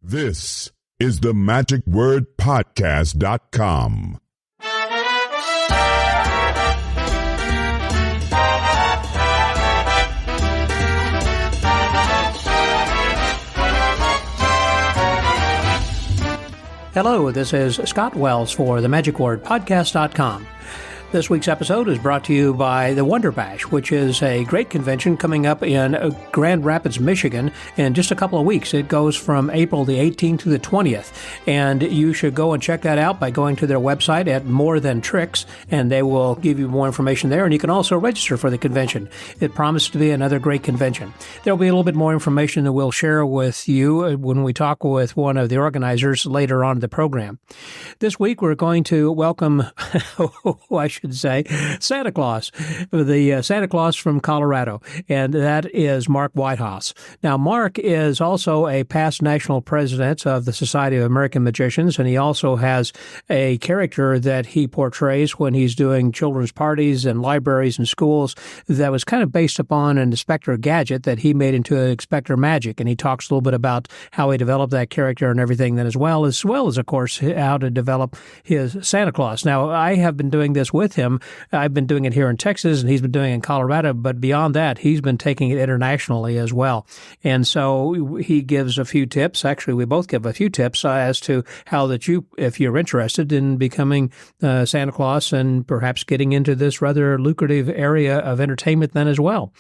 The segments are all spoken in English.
This is the magicwordpodcast.com. Hello, this is Scott Wells for the magicwordpodcast.com. This week's episode is brought to you by the Wonder Bash, which is a great convention coming up in Grand Rapids, Michigan in just a couple of weeks. It goes from April the 18th to the 20th, and you should go and check that out by going to their website at More Than Tricks, and they will give you more information there, and you can also register for the convention. It promises to be another great convention. There will be a little bit more information that we'll share with you when we talk with one of the organizers later on in the program. This week, we're going to welcome, I should say, Santa Claus, the Santa Claus from Colorado, and that is Mark Weidhaas. Now, Mark is also a past national president of the Society of American Magicians, and he also has a character that he portrays when he's doing children's parties and libraries and schools that was kind of based upon an Inspector Gadget that he made into an Inspector Magic, and he talks a little bit about how he developed that character and everything then as well as, of course, how to develop his Santa Claus. Now, I have been doing this with him. I've been doing it here in Texas, and he's been doing it in Colorado, but beyond that, he's been taking it internationally as well. And so he gives a few tips. Actually, we both give a few tips as to how that you, if you're interested in becoming Santa Claus and perhaps getting into this rather lucrative area of entertainment then as well.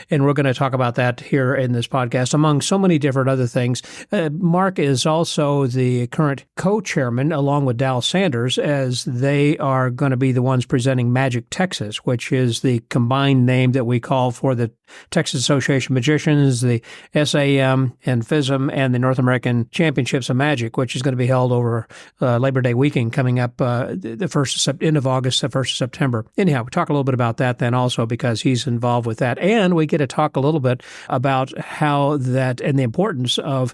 And we're going to talk about that here in this podcast, among so many different other things. Mark is also the current co-chairman, along with Dal Sanders, as they are going to be the ones presenting Magic Texas, which is the combined name that we call for the Texas Association of Magicians, the SAM and FISM, and the North American Championships of Magic, which is going to be held over Labor Day weekend coming up the end of August, the 1st of September. Anyhow, we talk a little bit about that then also because he's involved with that. And we get to talk a little bit about how that and the importance of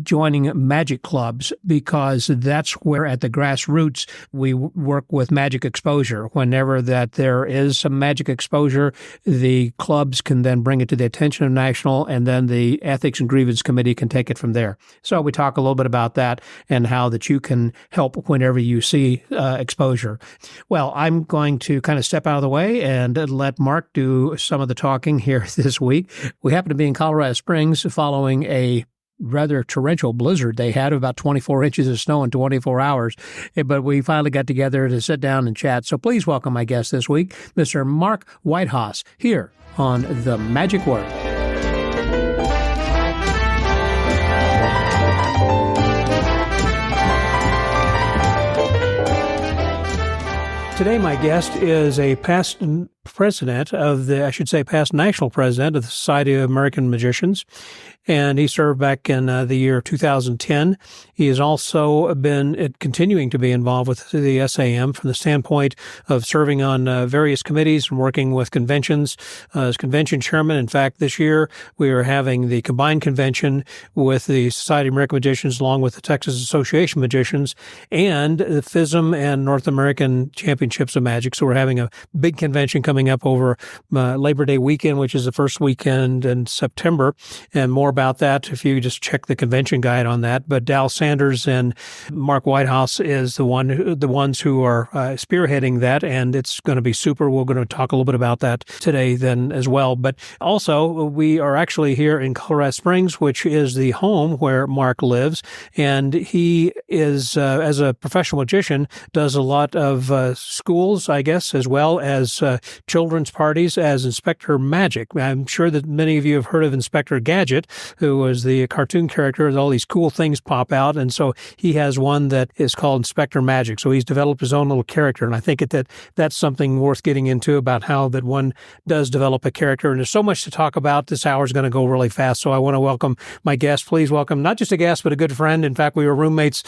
joining magic clubs, because that's where at the grassroots we work with magic exposure. Whenever that there is some magic exposure, the clubs can then bring it to the attention of national, and then the Ethics and Grievance Committee can take it from there. So we talk a little bit about that and how that you can help whenever you see exposure. Well, I'm going to kind of step out of the way and let Mark do some of the talking here this week. We happen to be in Colorado Springs following a rather torrential blizzard. They had about 24 inches of snow in 24 hours, but we finally got together to sit down and chat. So please welcome my guest this week, Mr. Mark Weidhaas, here on The Magic Word. Today, my guest is a past president of past national president of the Society of American Magicians, and he served back in the year 2010. He has also been continuing to be involved with the SAM from the standpoint of serving on various committees and working with conventions as convention chairman. In fact, this year we are having the combined convention with the Society of American Magicians along with the Texas Association of Magicians and the FISM and North American Championships of Magic. So we're having a big convention coming up over Labor Day weekend, which is the first weekend in September. And more about that if you just check the convention guide on that. But Dal Sanders and Mark Weidhaas is the ones who are spearheading that, and it's going to be super. We're going to talk a little bit about that today then as well. But also, we are actually here in Colorado Springs, which is the home where Mark lives, and he is, as a professional magician, does a lot of schools, I guess, as well as children's parties as Inspector Magic. I'm sure that many of you have heard of Inspector Gadget, who was the cartoon character with all these cool things pop out. And so he has one that is called Inspector Magic. So he's developed his own little character. And I think that's something worth getting into about how that one does develop a character. And there's so much to talk about. This hour is going to go really fast. So I want to welcome my guest. Please welcome not just a guest, but a good friend. In fact, we were roommates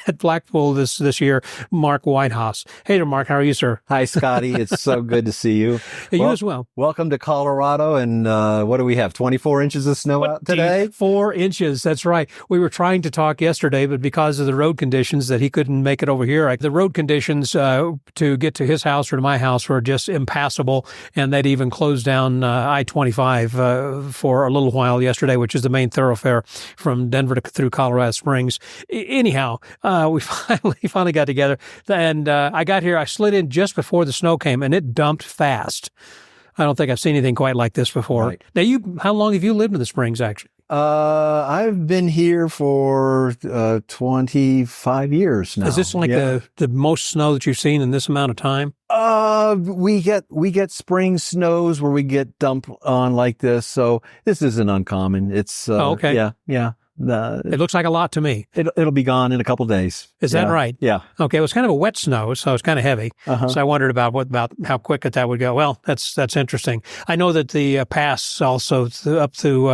at Blackpool this year, Mark Weidhaas. Hey there, Mark. How are you, sir? Hi, Scotty. It's so good to see you. You as well. Welcome to Colorado. And what do we have? 24 inches of snow out today? today? 4 inches. That's right. We were trying to talk yesterday, but because of the road conditions that he couldn't make it over here, the road conditions to get to his house or to my house were just impassable. And they'd even closed down I-25 for a little while yesterday, which is the main thoroughfare from Denver through Colorado Springs. Anyhow, we finally got together. And I got here. I slid in just before the snow came, and it dumped fast. I don't think I've seen anything quite like this before. Right. Now, how long have you lived in the Springs, actually? I've been here for 25 years now. Is this like the most snow that you've seen in this amount of time? We get spring snows where we get dumped on like this, so this isn't uncommon. It's okay. Yeah. It looks like a lot to me. It'll be gone in a couple days. Is that right? Yeah. Okay. It was kind of a wet snow, so it's kind of heavy. Uh-huh. So I wondered about how quick that would go. Well, that's interesting. I know that the pass also up through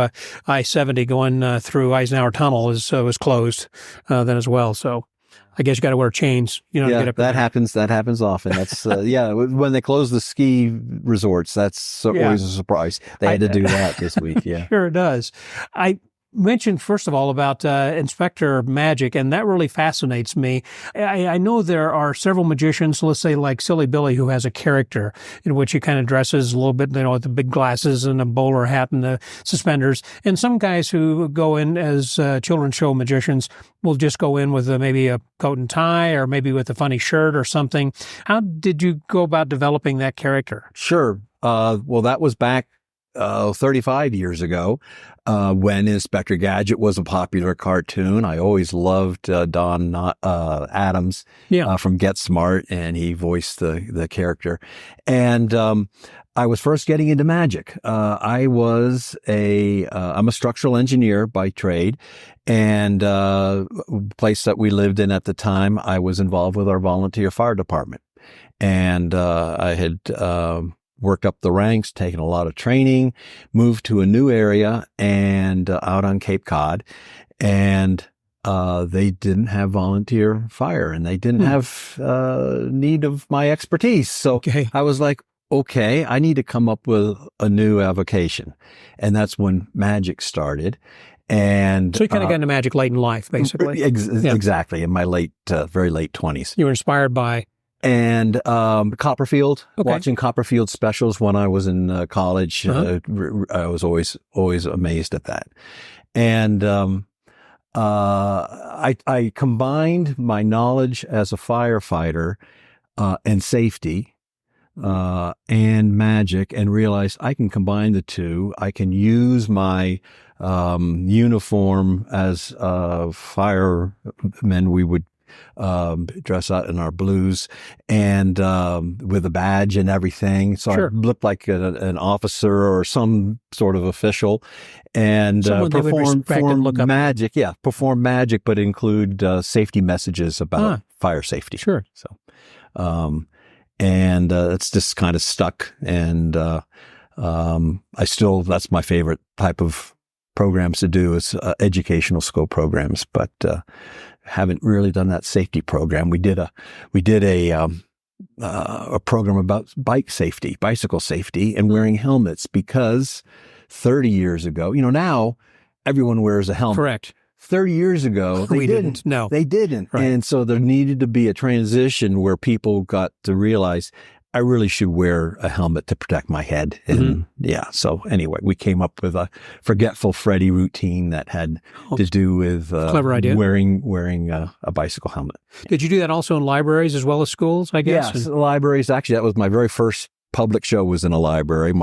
I-70 going through Eisenhower Tunnel was closed then as well. So I guess you got to wear chains, to get up there. That happens often. That's when they close the ski resorts, that's always a surprise. They had to do that this week. Yeah. Sure it does. I mentioned, first of all, about Inspector Magic, and that really fascinates me. I know there are several magicians, let's say like Silly Billy, who has a character in which he kind of dresses a little bit, with the big glasses and a bowler hat and the suspenders. And some guys who go in as children's show magicians will just go in with maybe a coat and tie or maybe with a funny shirt or something. How did you go about developing that character? Sure. Well, that was back 35 years ago, when Inspector Gadget was a popular cartoon. I always loved Don Adams from Get Smart, and he voiced the character. And I was first getting into magic. I'm a structural engineer by trade, and place that we lived in at the time, I was involved with our volunteer fire department. And I had worked up the ranks, taken a lot of training, moved to a new area and out on Cape Cod. And they didn't have volunteer fire, and they didn't have need of my expertise. So I was like, okay, I need to come up with a new avocation. And that's when magic started. And so you kind of got into magic late in life, basically. Exactly. In my very late 20s. You were inspired by? And Copperfield, watching Copperfield specials when I was in college. I was always amazed at that. And I combined my knowledge as a firefighter and safety and magic, and realized I can combine the two. I can use my uniform as firemen. We would dress out in our blues and with a badge and everything. So I looked like an officer or some sort of official, and perform magic. Yeah, perform magic, but include safety messages about fire safety. Sure. So, and it's just kind of stuck. And that's my favorite type of programs to do is educational scope programs, but haven't really done that safety program. We did a program about bicycle safety and wearing helmets, because 30 years ago, now everyone wears a helmet. Correct. 30 years ago, they didn't. No, they didn't. Right. And so there needed to be a transition where people got to realize, I really should wear a helmet to protect my head. And so anyway, we came up with a Forgetful Freddy routine that had to do with clever idea. wearing a bicycle helmet. Did you do that also in libraries as well as schools, I guess? Yes, libraries. Actually, that was my very first public show, was in a library.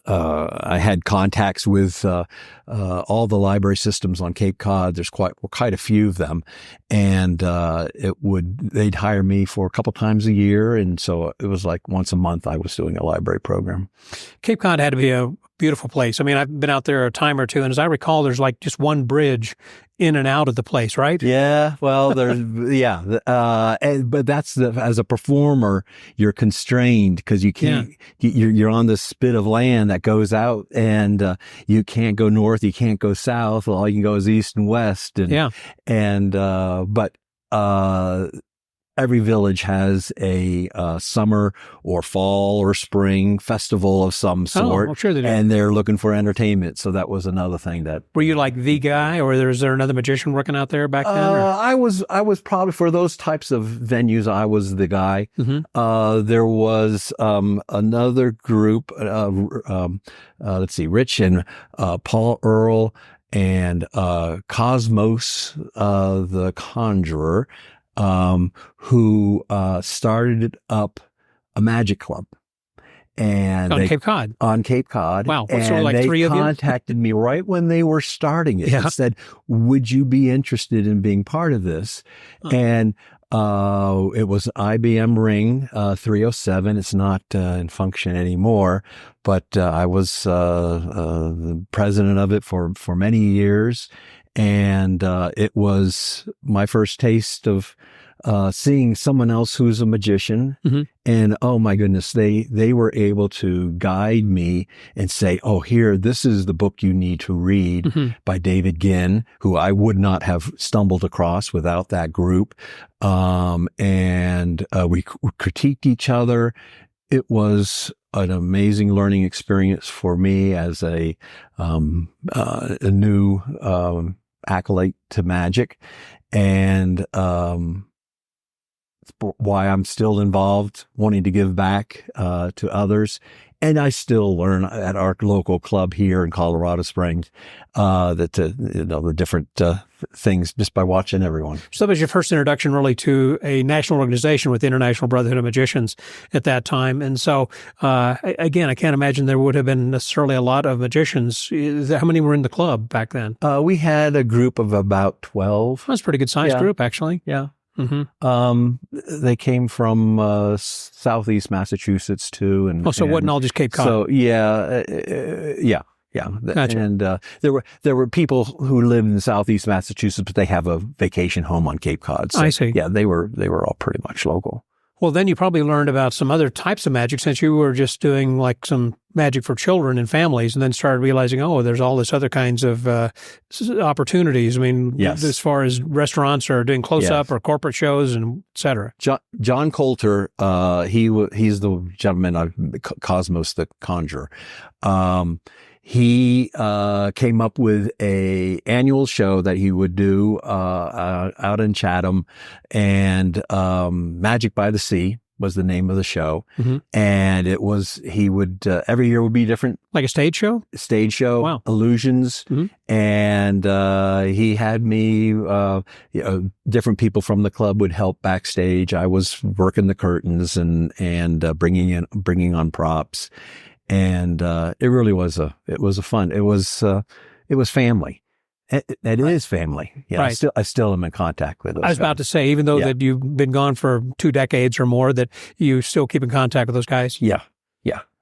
I had contacts with all the library systems on Cape Cod. There's quite a few of them, and they'd hire me for a couple times a year, and so it was like once a month I was doing a library program. Cape Cod had to be a beautiful place. I mean, I've been out there a time or two, and as I recall, there's like just one bridge in and out of the place, right? Yeah. Well, but that's as a performer, you're constrained because you can't. You're on this spit of land that goes out, and you can't go north, you can't go south. All you can go is east and west. But every village has a summer or fall or spring festival of some sort. Oh, well, sure they do. And they're looking for entertainment. So that was another thing that. Were you like the guy, or is there another magician working out there back then? I was probably, for those types of venues, I was the guy. There was another group, let's see, Rich and Paul Earl and Cosmos, the Conjurer, who started up a magic club. And on Cape Cod. On Cape Cod. Wow. And so like they 3 of you? contacted me right when they were starting it and said, would you be interested in being part of this? And it was IBM Ring 307. It's not in function anymore, but I was the president of it for many years. And it was my first taste of seeing someone else who's a magician. And oh my goodness, they were able to guide me and say, oh, here, this is the book you need to read by David Ginn, who I would not have stumbled across without that group. And we critiqued each other. It was an amazing learning experience for me as a new acolyte to magic. And why I'm still involved, wanting to give back to others. And I still learn at our local club here in Colorado Springs the different things just by watching everyone. So that was your first introduction really to a national organization with the International Brotherhood of Magicians at that time. And so, again, I can't imagine there would have been necessarily a lot of magicians. How many were in the club back then? We had a group of about 12. That's a pretty good sized group, actually. Yeah. They came from southeast Massachusetts too, and so it wasn't all just Cape Cod. So yeah. Gotcha. And there were people who lived in southeast Massachusetts, but they have a vacation home on Cape Cod. So, I see. Yeah, they were all pretty much local. Well, then you probably learned about some other types of magic, since you were just doing like some magic for children and families, and then started realizing, oh, there's all this other kinds of opportunities. I mean, as far as restaurants or doing close-up or corporate shows and et cetera. John Coulter, he's the gentleman, Cosmos the Conjurer. He came up with a annual show that he would do out in Chatham, and Magic by the Sea was the name of the show. And he would every year would be different, like a stage show. Wow. Illusions. And he had me different people from the club would help backstage. I was working the curtains and bringing on props. And it really was fun. It was family. It is family. Yeah, right. I still am in contact with those. I was about to say, even though that you've been gone for 2 decades or more, that you still keep in contact with those guys. Yeah.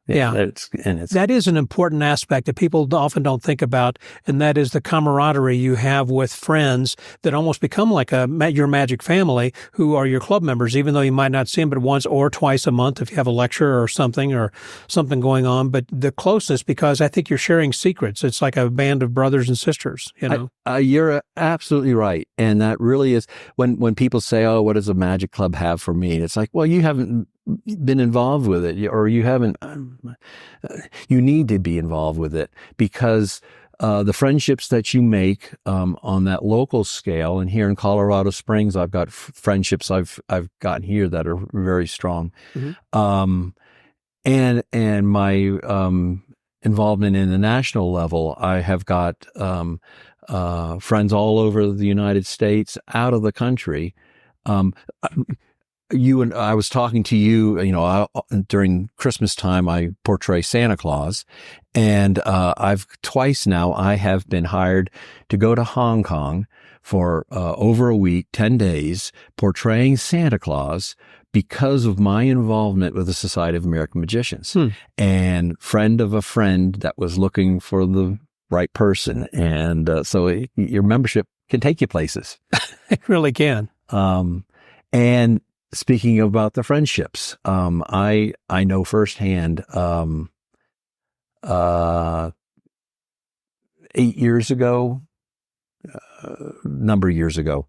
That is an important aspect that people often don't think about, and that is the camaraderie you have with friends that almost become like your magic family, who are your club members, even though you might not see them but once or twice a month if you have a lecture or something going on. But the closeness, because I think you're sharing secrets. It's like a band of brothers and sisters, you know. You're absolutely right. And that really is when people say, oh, what does a magic club have for me? It's like, well, you haven't been involved with it, or you haven't, you need to be involved with it, because the friendships that you make on that local scale, and here in Colorado Springs, I've got friendships I've gotten here that are very strong. And my involvement in the national level, I have got friends all over the United States, out of the country. I was talking to you, during Christmas time, I portray Santa Claus, and twice now I have been hired to go to Hong Kong for over a week, 10 days, portraying Santa Claus because of my involvement with the Society of American Magicians, and friend of a friend that was looking for the right person. And so your membership can take you places. It really can. And speaking about the friendships, I know firsthand, 8 years ago, number of years ago,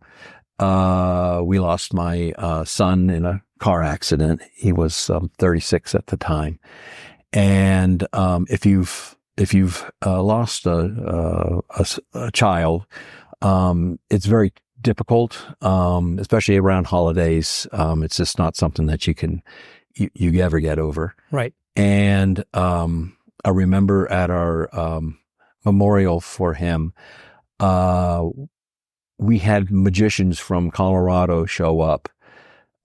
we lost my son in a car accident. He was 36 at the time. And if you've lost a child, it's very difficult, especially around holidays. It's just not something that you ever get over. Right. And I remember at our memorial for him, we had magicians from Colorado show up.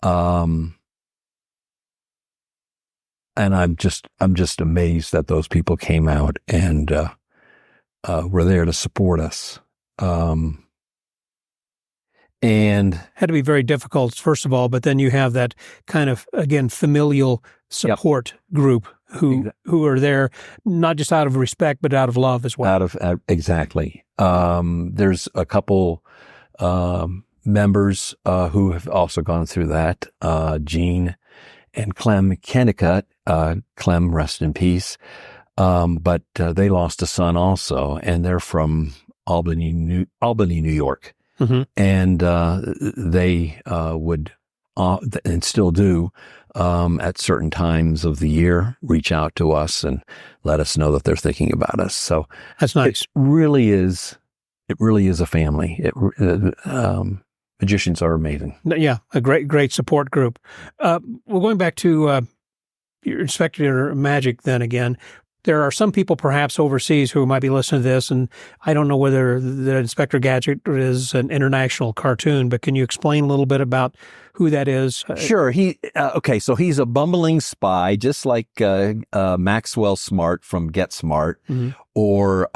And I'm just amazed that those people came out and were there to support us. And had to be very difficult, first of all, but then you have that kind of, again, familial support group who are there not just out of respect, but out of love as well. Exactly. There's a couple members who have also gone through that, Gene and Clem Kennicott. Clem, rest in peace. But they lost a son also, and they're from Albany, New York. Mm-hmm. And they would, and still do, at certain times of the year, reach out to us and let us know that they're thinking about us. So that's nice. It really is a family. Magicians are amazing. Yeah, a great support group. We're going back to your Inspector Magic then again. There are some people perhaps overseas who might be listening to this, and I don't know whether the Inspector Gadget is an international cartoon, but can you explain a little bit about who that is? Sure. So he's a bumbling spy, just like Maxwell Smart from Get Smart, mm-hmm. or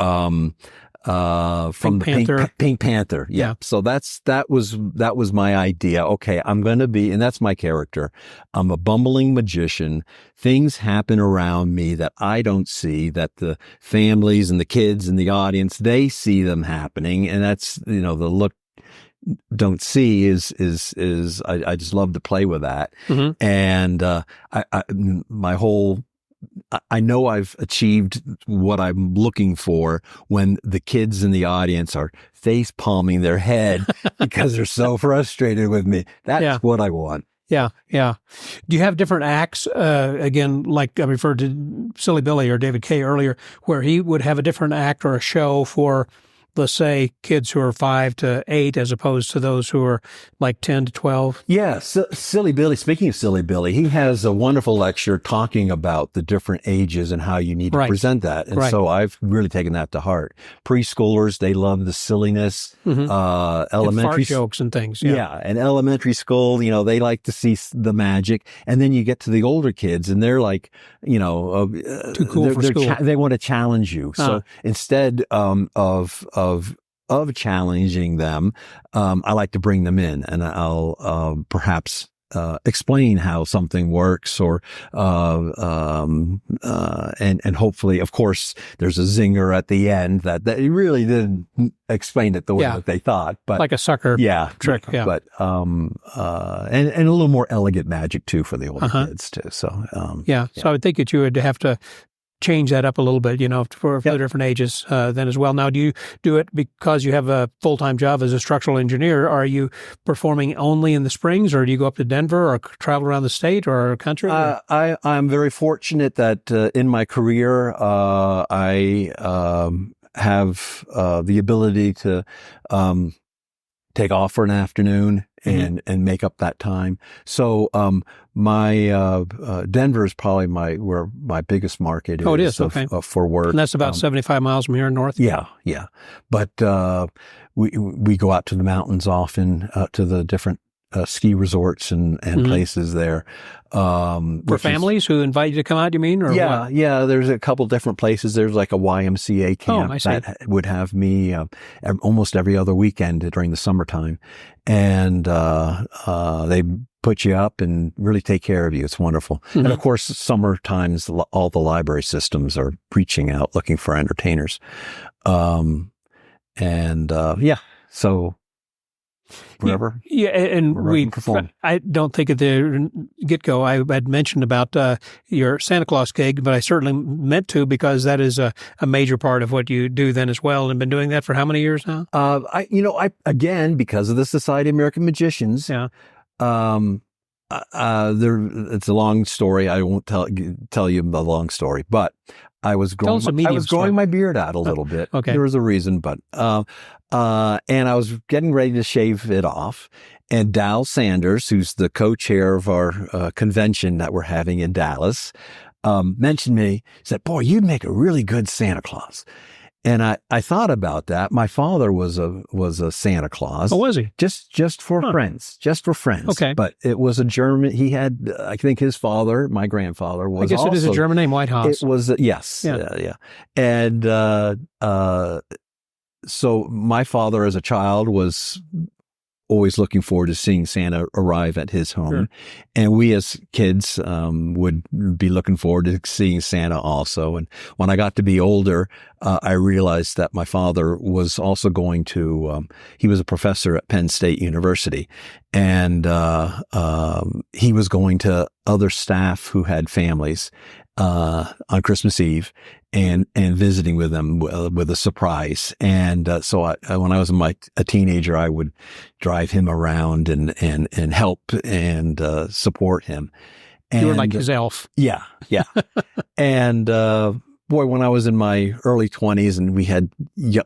from Pink Panther. Yeah. So that was my idea. Okay, I'm going to be, and that's my character. I'm a bumbling magician. Things happen around me that I don't see, that the families and the kids and the audience, they see them happening. And that's, the look don't see is I just love to play with that. Mm-hmm. And, I know I've achieved what I'm looking for when the kids in the audience are face palming their head because they're so frustrated with me. That's what I want. Yeah, yeah. Do you have different acts? Again, like I referred to Silly Billy or David Kay earlier, where he would have a different act or a show for, let's say, kids who are 5 to 8 as opposed to those who are like 10 to 12? Yeah. Silly Billy, speaking of Silly Billy, he has a wonderful lecture talking about the different ages and how you need to present that. And so I've really taken that to heart. Preschoolers, they love the silliness. Mm-hmm. Elementary and fart jokes and things. Yeah. And elementary school, they like to see the magic. And then you get to the older kids and they're like, too cool for school. They want to challenge you. So instead of challenging them, I like to bring them in, and I'll perhaps explain how something works, or and hopefully, of course, there's a zinger at the end that he really didn't explain it the way that they thought, but like a sucker trick. Yeah, but and a little more elegant magic too for the older kids too. So so I would think that you would have to change that up a little bit, for the different ages then as well. Now, do you do it because you have a full-time job as a structural engineer? Are you performing only in the Springs, or do you go up to Denver or travel around the state or country? I'm very fortunate that in my career, I have the ability to take off for an afternoon and make up that time. So my Denver is probably where my biggest market is. Oh, it is? Okay. For work. And that's about 75 miles from here north? Yeah. But we go out to the mountains often, to the different ski resorts and places there. For families who invite you to come out, you mean? Or what? Yeah. There's a couple different places. There's like a YMCA camp that would have me almost every other weekend during the summertime. And they put you up and really take care of you. It's wonderful. Mm-hmm. And of course, summer times, all the library systems are reaching out, looking for entertainers. So wherever. Yeah, and we perform. I don't think at the get-go I had mentioned about your Santa Claus gig, but I certainly meant to, because that is a major part of what you do then as well, and been doing that for how many years now? I again, because of the Society of American Magicians. Yeah. It's a long story. I won't tell you the long story, but I was growing my beard out a little bit. Okay. There was a reason, but and I was getting ready to shave it off. And Dal Sanders, who's the co-chair of our convention that we're having in Dallas, mentioned me. Said, "Boy, you'd make a really good Santa Claus." And I thought about that. My father was a Santa Claus. Oh, was he? Just for friends. Okay. But it was a German. He had, I think his father, my grandfather, was. I guess also, it is a German name, Weidhaas. It was, yes. Yeah. And so my father as a child was always looking forward to seeing Santa arrive at his home. Sure. And we as kids would be looking forward to seeing Santa also. And when I got to be older, I realized that my father was also going to, he was a professor at Penn State University. And he was going to other staff who had families on Christmas Eve and visiting with them with a surprise. And so when I was a teenager, I would drive him around and help and support him. And, you were like his elf. Yeah. And boy, when I was in my early 20s and we had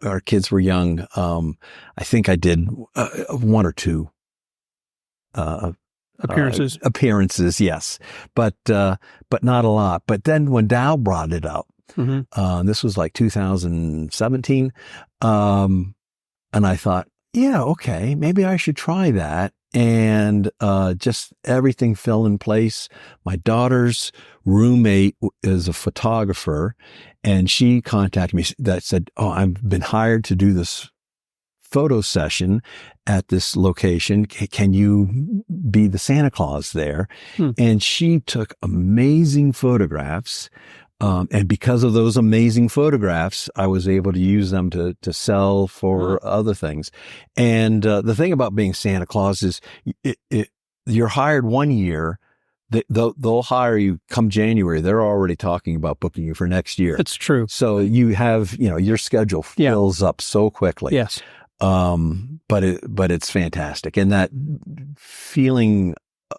our kids were young, I think I did one or two appearances, yes, but not a lot. But then when Dal brought it up, this was like 2017, and I thought, yeah, okay, maybe I should try that. And just everything fell in place. My daughter's roommate is a photographer, and she contacted me that said, "Oh, I've been hired to do this photo session at this location. Can you be the Santa Claus there?" And she took amazing photographs. And because of those amazing photographs, I was able to use them to sell for other things. And the thing about being Santa Claus is you're hired one year. They'll hire you come January. They're already talking about booking you for next year. That's true. So you have, your schedule fills up so quickly. Yes. But it's fantastic. And that feeling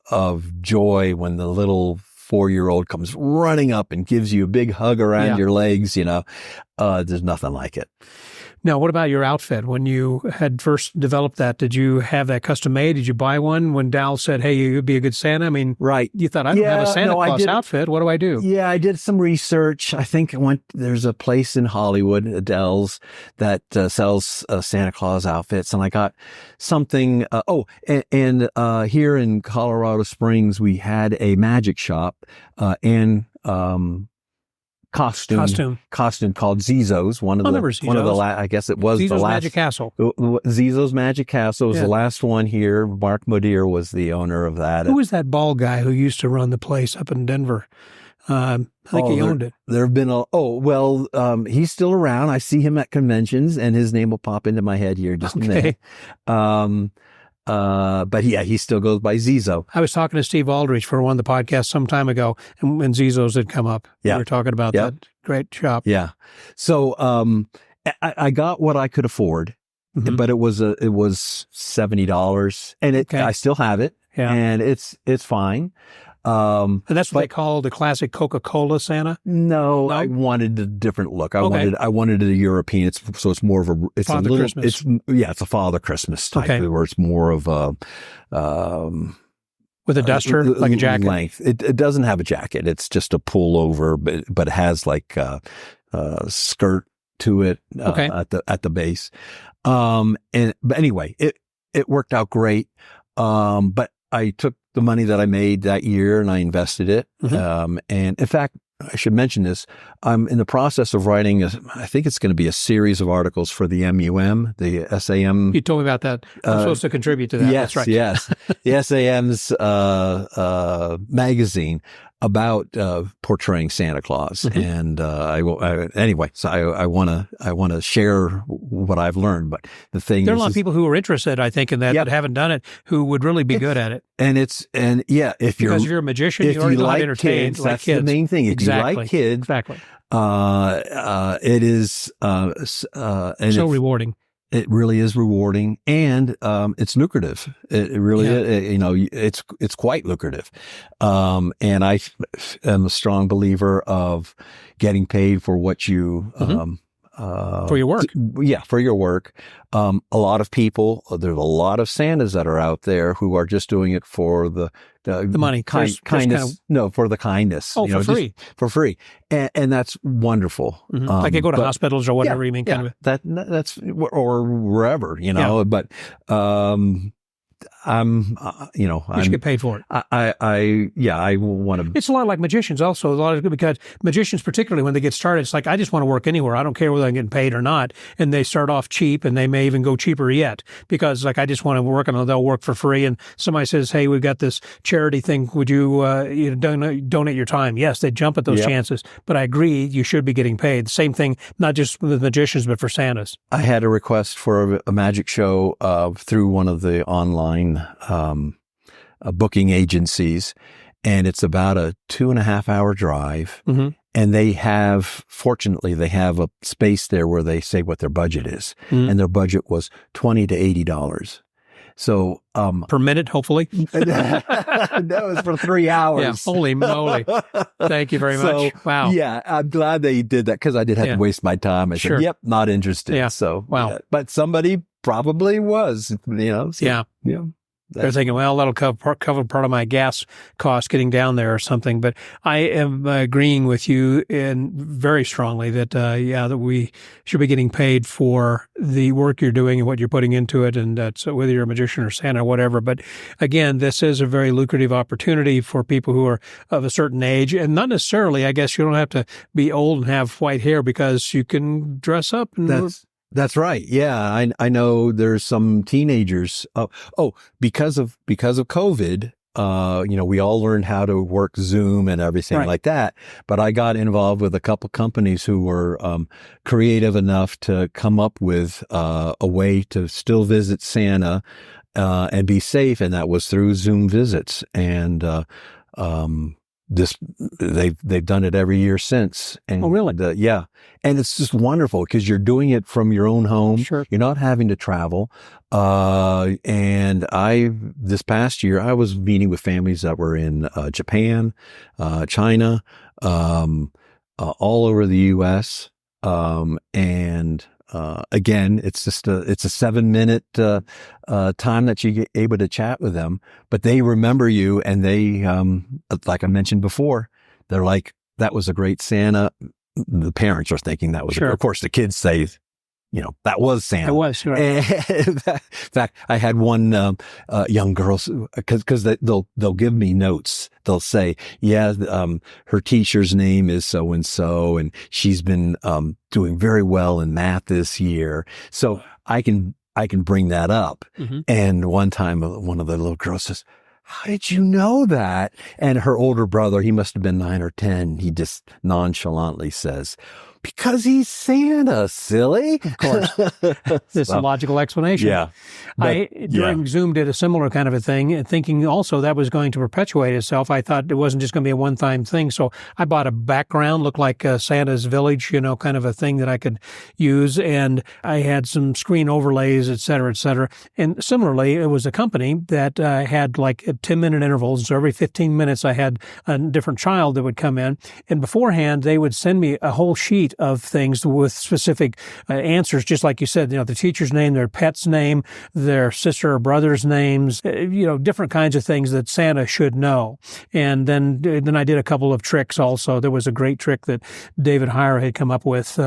of joy when the little 4-year-old comes running up and gives you a big hug around your legs, there's nothing like it. Now, what about your outfit? When you had first developed that, did you have that custom made? Did you buy one when Dal said, "Hey, you'd be a good Santa"? I mean, right. You thought, I don't have a Santa Claus outfit. What do I do? Yeah, I did some research. I think there's a place in Hollywood, Adele's, that sells Santa Claus outfits. And I got something. And here in Colorado Springs, we had a magic shop and costume called Zizo's. One of the I guess it was Zizo's the last Magic Castle. Zizo's Magic Castle was the last one here. Mark Modir was the owner of that. Who was that bald guy who used to run the place up in Denver? I think he owned it. There have been he's still around. I see him at conventions, and his name will pop into my head here just a minute. But yeah, he still goes by Zizo. I was talking to Steve Aldrich for one of the podcasts some time ago, and when Zizo's had come up, we were talking about that great shop. Yeah. So, I got what I could afford, but it was $70, and I still have it, and it's fine. And that's what they call the classic Coca-Cola Santa? No, I wanted a different look. I wanted a European. So it's more of a Christmas. It's a Father Christmas type where it's more of a with a duster, like a jacket. Length. It doesn't have a jacket. It's just a pullover, but it has like a skirt to it at the base. But anyway, it worked out great. But I took the money that I made that year and I invested it. And in fact, I should mention this. I'm in the process of writing I think it's going to be a series of articles for the MUM, the SAM. You told me about that. I'm supposed to contribute to that. Yes, that's right. Yes. The SAM's magazine. about portraying Santa Claus. And anyway, so I want to share what I've learned. But the thing there are a lot of people who are interested, I think, in that that haven't done it, who would really be good at it. If you're a magician, you already know how to entertain. Kids, that's the main thing. If you like kids, it is so rewarding. It really is rewarding, and it's lucrative. It really is, it's quite lucrative. And I am a strong believer of getting paid for what you for your work. For your work. A lot of people, there's a lot of Santas that are out there who are just doing it for the money, kindness. For the kindness. Oh, for free. For free. And that's wonderful. Like they go to hospitals or whatever, you mean, kind of. That's, or wherever, but, you should get paid for it. I want to. It's a lot like magicians also. Because magicians, particularly when they get started, it's like, I just want to work anywhere. I don't care whether I'm getting paid or not. And they start off cheap, and they may even go cheaper yet because I just want to work, and they'll work for free. And somebody says, hey, we've got this charity thing. Would you, donate your time? Yes, they jump at those chances. But I agree, you should be getting paid. The same thing, not just with magicians, but for Santas. I had a request for a magic show through one of the online booking agencies, and it's about a 2.5 hour drive. And fortunately, they have a space there where they say what their budget is, and their budget was $20 to $80. So per minute, hopefully. That was for 3 hours. Yeah, holy moly! Thank you very much. Wow. Yeah, I'm glad they did that because I did have to waste my time. I said, "Yep, not interested." Yeah. So wow. But somebody probably was. So, yeah. They're thinking, well, that'll cover part of my gas cost getting down there or something. But I am agreeing with you very strongly that, that we should be getting paid for the work you're doing and what you're putting into it. And so whether you're a magician or Santa or whatever. But again, this is a very lucrative opportunity for people who are of a certain age, and not necessarily, I guess you don't have to be old and have white hair because you can dress up. And That's right. Yeah. I know there's some teenagers. Because of COVID, we all learned how to work Zoom and everything like that. But I got involved with a couple companies who were creative enough to come up with a way to still visit Santa and be safe. And that was through Zoom visits. And they've done it every year since. And really? And it's just wonderful because you're doing it from your own home. Sure. You're not having to travel. And this past year, I was meeting with families that were in Japan, China, all over the U.S. And again, it's just it's a 7-minute time that you get able to chat with them, but they remember you, and they, like I mentioned before, they're like, that was a great Santa. The parents are thinking that was, of course, the kids say, that was Santa. It was, right. In fact, I had one young girl, because they'll give me notes. They'll say, her teacher's name is so and so, and she's been doing very well in math this year. So I can bring that up. And one time, one of the little girls says, how did you know that? And her older brother, he must have been 9 or 10. He just nonchalantly says, because he's Santa, silly. Of course. There's a logical explanation. Yeah. During Zoom did a similar kind of a thing, and thinking also that was going to perpetuate itself. I thought it wasn't just going to be a one-time thing. So I bought a background, looked like Santa's village, kind of a thing that I could use. And I had some screen overlays, et cetera, et cetera. And similarly, it was a company that had like 10-minute intervals. So every 15 minutes, I had a different child that would come in. And beforehand, they would send me a whole sheet of things with specific answers, just like you said, the teacher's name, their pet's name, their sister or brother's names, different kinds of things that Santa should know. And then I did a couple of tricks also. There was a great trick that David Heyer had come up with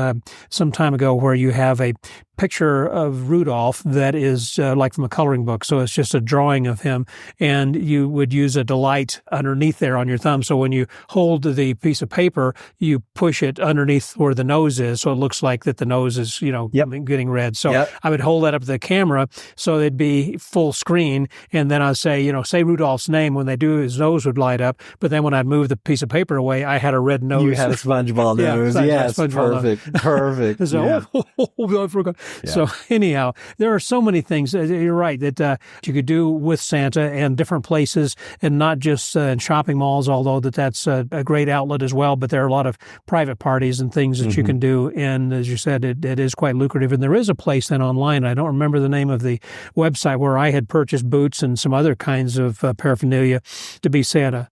some time ago where you have a picture of Rudolph that is like from a coloring book. So it's just a drawing of him, and you would use a delight underneath there on your thumb. So when you hold the piece of paper, you push it underneath where the nose is, so it looks like that the nose is, getting red. So I would hold that up to the camera so it'd be full screen, and then I'd say, say Rudolph's name. When they do, his nose would light up. But then when I'd move the piece of paper away, I had a red nose. You had a SpongeBob nose. Yes, perfect. Perfect. So, I forgot. Yeah. So anyhow, there are so many things. You're right that you could do with Santa and different places, and not just in shopping malls, although that's a great outlet as well. But there are a lot of private parties and things that you can do. And as you said, it is quite lucrative. And there is a place then online, I don't remember the name of the website, where I had purchased boots and some other kinds of paraphernalia to be Santa.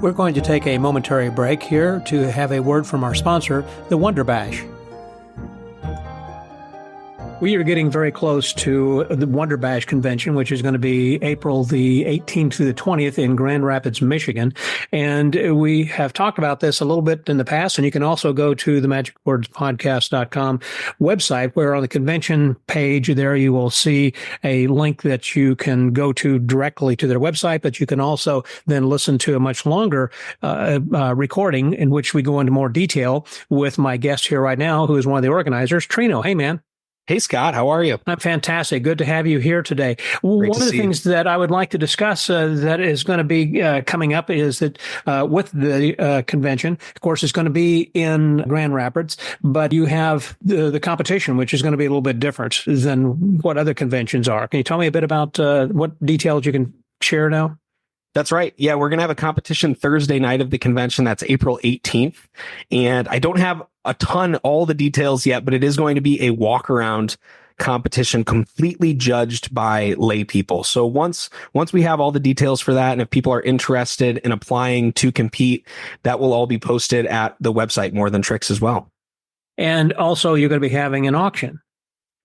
We're going to take a momentary break here to have a word from our sponsor, the Wonder Bash. We are getting very close to the Wonder Bash convention, which is going to be April the 18th through the 20th in Grand Rapids, Michigan. And we have talked about this a little bit in the past, and you can also go to the magicwordspodcast.com website, where on the convention page there you will see a link that you can go to directly to their website, but you can also then listen to a much longer recording in which we go into more detail with my guest here right now, who is one of the organizers, Trino. Hey, man. Hey, Scott, how are you? I'm fantastic. Good to have you here today. One of the things that I would like to discuss that is going to be coming up is that with the convention, of course, it's going to be in Grand Rapids, but you have the competition, which is going to be a little bit different than what other conventions are. Can you tell me a bit about what details you can share now? That's right. Yeah, we're going to have a competition Thursday night of the convention. That's April 18th. And I don't have all the details yet, but it is going to be a walk around competition completely judged by lay people. So once we have all the details for that, and if people are interested in applying to compete, that will all be posted at the website More Than Tricks as well. And also you're going to be having an auction.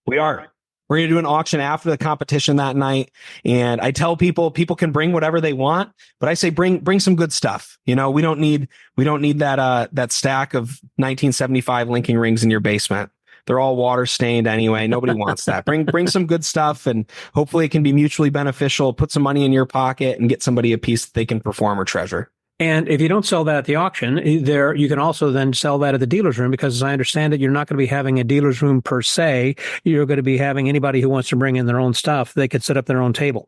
We are. We're going to do an auction after the competition that night. And I tell people can bring whatever they want, but I say bring some good stuff. We don't need that stack of 1975 linking rings in your basement. They're all water stained anyway. Nobody wants that. Bring some good stuff, and hopefully it can be mutually beneficial. Put some money in your pocket and get somebody a piece that they can perform or treasure. And if you don't sell that at the auction, you can also then sell that at the dealer's room, because as I understand it, you're not going to be having a dealer's room per se. You're going to be having anybody who wants to bring in their own stuff. They could set up their own table.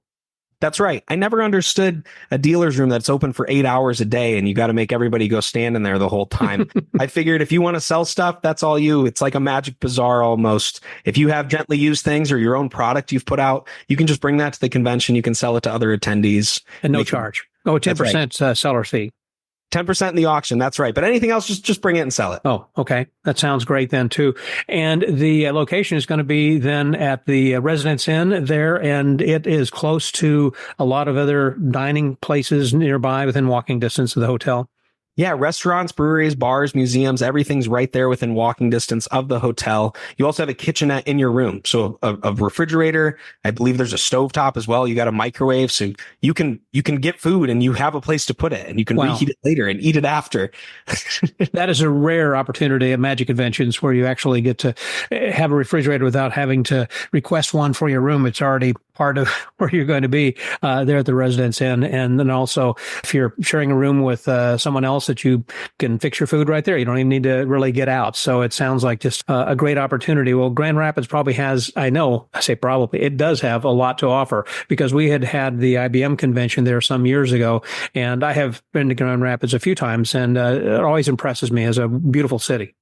That's right. I never understood a dealer's room that's open for 8 hours a day and you got to make everybody go stand in there the whole time. I figured if you want to sell stuff, that's all you. It's like a magic bazaar almost. If you have gently used things or your own product you've put out, you can just bring that to the convention. You can sell it to other attendees. And no charge. 10% right. Seller fee. 10% in the auction. That's right. But anything else, just bring it and sell it. Oh, okay. That sounds great then too. And the location is going to be then at the Residence Inn there, and it is close to a lot of other dining places nearby within walking distance of the hotel. Yeah, restaurants, breweries, bars, museums, everything's right there within walking distance of the hotel. You also have a kitchenette in your room. So a refrigerator, I believe there's a stovetop as well. You got a microwave, so you can get food and you have a place to put it, and you can reheat it later and eat it after. That is a rare opportunity at Magic Conventions where you actually get to have a refrigerator without having to request one for your room. It's already part of where you're going to be there at the Residence Inn. And then also, if you're sharing a room with someone else, that you can fix your food right there. You don't even need to really get out. So it sounds like just a great opportunity. Well, Grand Rapids probably has, I say probably, it does have a lot to offer, because we had the IBM convention there some years ago, and I have been to Grand Rapids a few times, and it always impresses me as a beautiful city.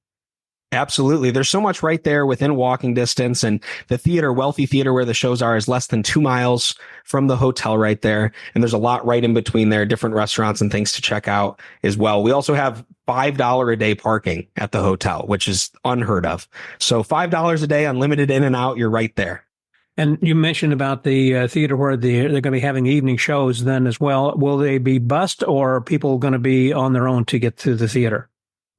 Absolutely. There's so much right there within walking distance, and the Wealthy Theater where the shows are, is less than 2 miles from the hotel right there. And there's a lot right in between there, different restaurants and things to check out as well. We also have $5 a day parking at the hotel, which is unheard of. So $5 a day, unlimited in and out. You're right there. And you mentioned about the theater where they're going to be having evening shows then as well. Will they be bused, or are people going to be on their own to get to the theater?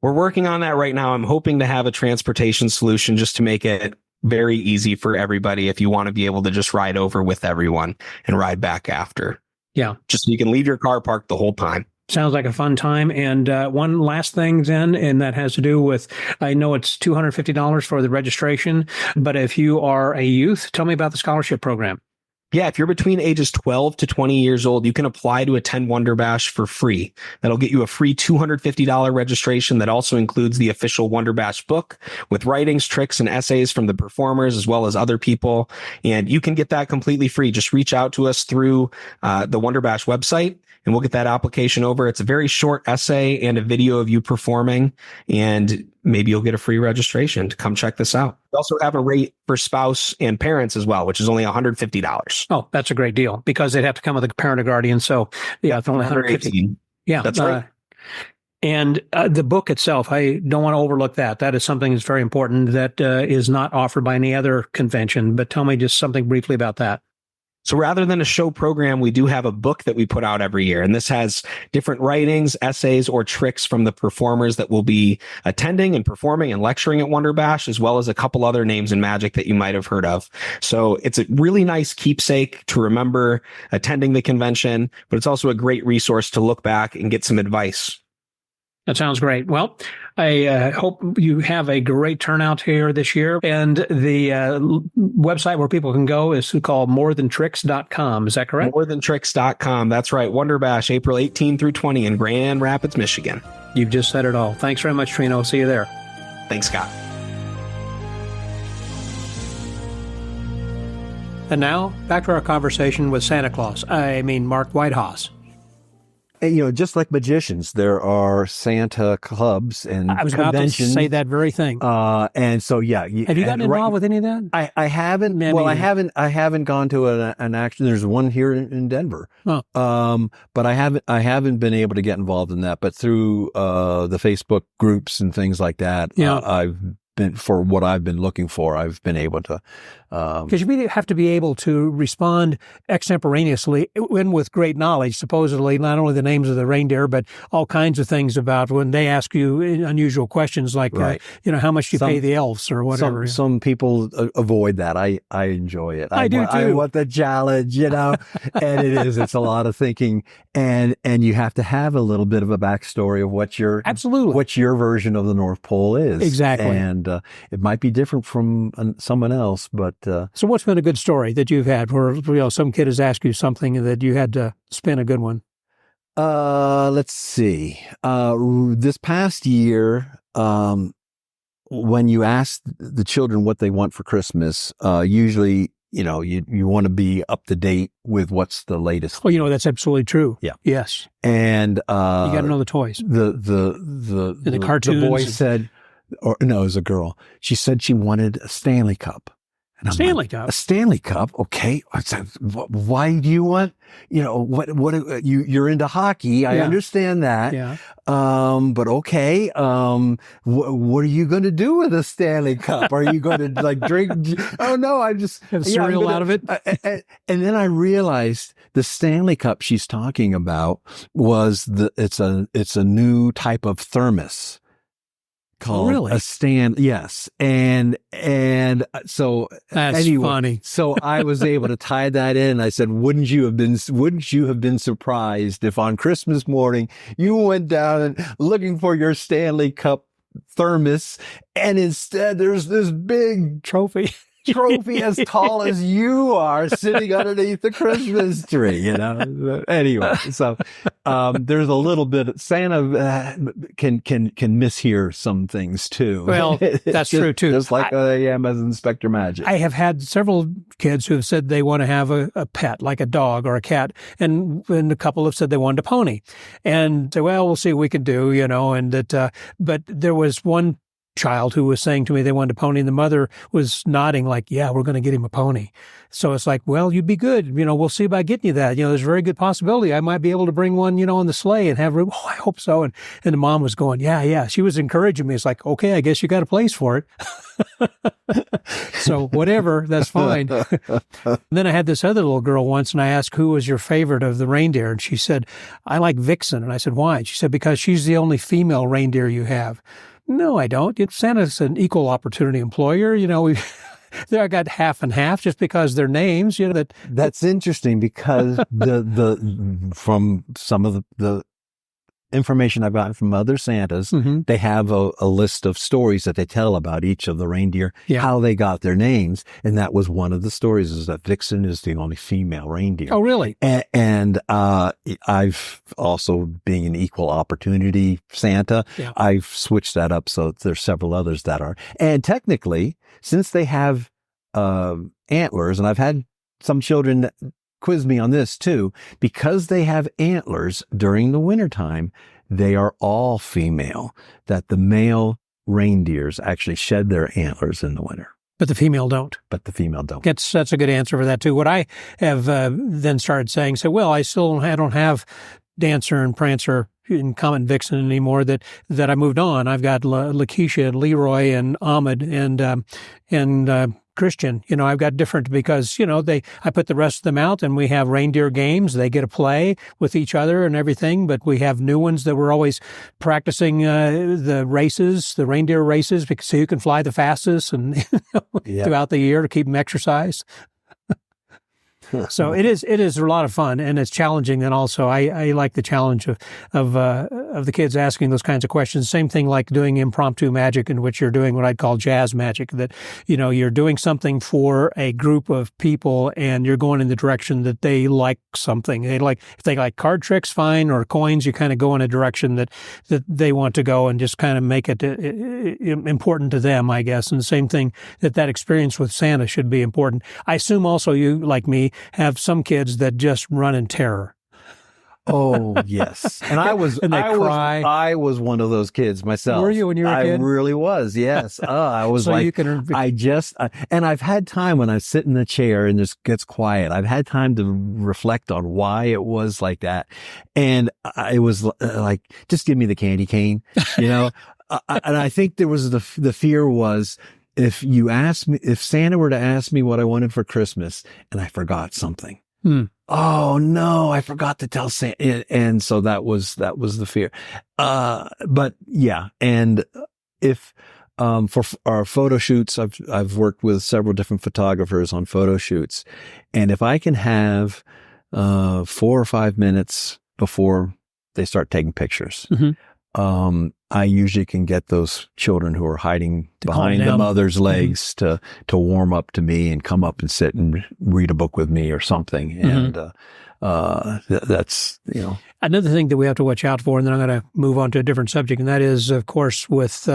We're working on that right now. I'm hoping to have a transportation solution just to make it very easy for everybody if you want to be able to just ride over with everyone and ride back after. Yeah. Just so you can leave your car parked the whole time. Sounds like a fun time. And one last thing then, and that has to do with, I know it's $250 for the registration, but if you are a youth, tell me about the scholarship program. Yeah, if you're between ages 12 to 20 years old, you can apply to attend Wonder Bash for free. That'll get you a free $250 registration that also includes the official Wonder Bash book with writings, tricks, and essays from the performers as well as other people. And you can get that completely free. Just reach out to us through the Wonder Bash website, and we'll get that application over. It's a very short essay and a video of you performing, and maybe you'll get a free registration to come check this out. We also have a rate for spouse and parents as well, which is only $150. Oh, that's a great deal because they'd have to come with a parent or guardian. So yeah, it's only $150. Yeah, that's right. And the book itself, I don't want to overlook that. That is something that's very important that is not offered by any other convention. But tell me just something briefly about that. So rather than a show program, we do have a book that we put out every year. And this has different writings, essays, or tricks from the performers that will be attending and performing and lecturing at Wonder Bash, as well as a couple other names in magic that you might have heard of. So it's a really nice keepsake to remember attending the convention, but it's also a great resource to look back and get some advice. That sounds great. Well, I hope you have a great turnout here this year. And the website where people can go is called morethantricks.com. Is that correct? Morethantricks.com. That's right. Wonder Bash, April 18 through 20 in Grand Rapids, Michigan. You've just said it all. Thanks very much, Trino. See you there. Thanks, Scott. And now, back to our conversation with Santa Claus. Mark Weidhaas. And, just like magicians, there are Santa clubs and I was about to say that very thing. And so, yeah. Have you gotten involved with any of that? I haven't. I haven't gone to an action. There's one here in Denver. Oh. But I haven't been able to get involved in that. But through the Facebook groups and things like that, I've been, for what I've been looking for, I've been able to. Because you have to be able to respond extemporaneously and with great knowledge, supposedly, not only the names of the reindeer, but all kinds of things about when they ask you unusual questions like, right. How much do you pay the elves or whatever. Some people avoid that. I enjoy it. I do too. I want the challenge, and it's a lot of thinking, and you have to have a little bit of a backstory of what your version of the North Pole is. Exactly. And it might be different from someone else, but so what's been a good story that you've had where some kid has asked you something that you had to spin a good one? Let's see. This past year, when you ask the children what they want for Christmas, usually you want to be up to date with what's the latest. Oh, that's absolutely true. Yeah. Yes. And you got to know the toys. The cartoons. The boy said, or no, it was a girl. She said she wanted a Stanley Cup. A Stanley Cup. Okay. I said, why do you want, you're into hockey. I understand that. Yeah. But okay. What are you going to do with a Stanley Cup? Are you going to drink? Oh no, I just have cereal out of it. And then I realized the Stanley Cup she's talking about was it's a new type of thermos. Called a stand, yes, and so that's funny. So I was able to tie that in. I said, "Wouldn't you have been surprised if on Christmas morning you went down and looking for your Stanley Cup thermos, and instead there's this big trophy as tall as you are sitting underneath the Christmas tree, Anyway, so there's a little bit. Santa can mishear some things too. Well, that's true too. Just like I am as Inspector Magic. I have had several kids who have said they want to have a pet, like a dog or a cat, and a couple have said they wanted a pony, and say, well, we'll see what we can do, and that. But there was one child who was saying to me they wanted a pony, and the mother was nodding like, yeah, we're going to get him a pony. So it's like, well, you'd be good. We'll see about getting you that. There's a very good possibility I might be able to bring one, on the sleigh and have room. Oh, I hope so. And the mom was going, yeah. She was encouraging me. It's like, okay, I guess you got a place for it. So whatever, that's fine. Then I had this other little girl once, and I asked, who was your favorite of the reindeer? And she said, I like Vixen. And I said, why? And she said, because she's the only female reindeer you have. No, I don't. Santa's an equal opportunity employer. I got half and half just because their names. That's interesting because from some of the information I've gotten from other Santas, they have a list of stories that they tell about each of the reindeer, how they got their names. And that was one of the stories, is that Vixen is the only female reindeer. Oh, really? And I've also, being an equal opportunity Santa, I've switched that up. So there's several others that are. And technically, since they have antlers, and I've had some children quiz me on this too, because they have antlers during the wintertime, they are all female, that the male reindeers actually shed their antlers in the winter. But the female don't. That's a good answer for that too. What I have then started saying, well, I don't have Dancer and Prancer and Comet and Vixen anymore, that I moved on. I've got Lakeisha, Leroy, and Ahmed, and Christian. I've got different, because, I put the rest of them out and we have reindeer games. They get to play with each other and everything, but we have new ones that we're always practicing the reindeer races, because so you can fly the fastest and throughout the year to keep them exercised. So it is a lot of fun, and it's challenging. And also I like the challenge of the kids asking those kinds of questions. Same thing like doing impromptu magic, in which you're doing what I'd call jazz magic, that, you're doing something for a group of people and you're going in the direction that they like something. If they like card tricks, fine, or coins, you kind of go in a direction that they want to go, and just kind of make it important to them, I guess. And the same thing, that experience with Santa should be important. I assume also you, like me, have some kids that just run in terror. Oh, yes. And I was one of those kids myself. Were you when you were a kid? I really was. Yes. I was so and I've had time when I sit in the chair and just gets quiet. I've had time to reflect on why it was like that. And it was like, just give me the candy cane, and I think there was the fear was, if Santa were to ask me what I wanted for Christmas and I forgot something, oh no, I forgot to tell Santa. And so that was the fear. But yeah. And if, for our photo shoots, I've worked with several different photographers on photo shoots. And if I can have, 4 or 5 minutes before they start taking pictures, I usually can get those children who are hiding behind the mother's legs to warm up to me and come up and sit and read a book with me or something. And that's, Another thing that we have to watch out for, and then I'm going to move on to a different subject, and that is, of course, with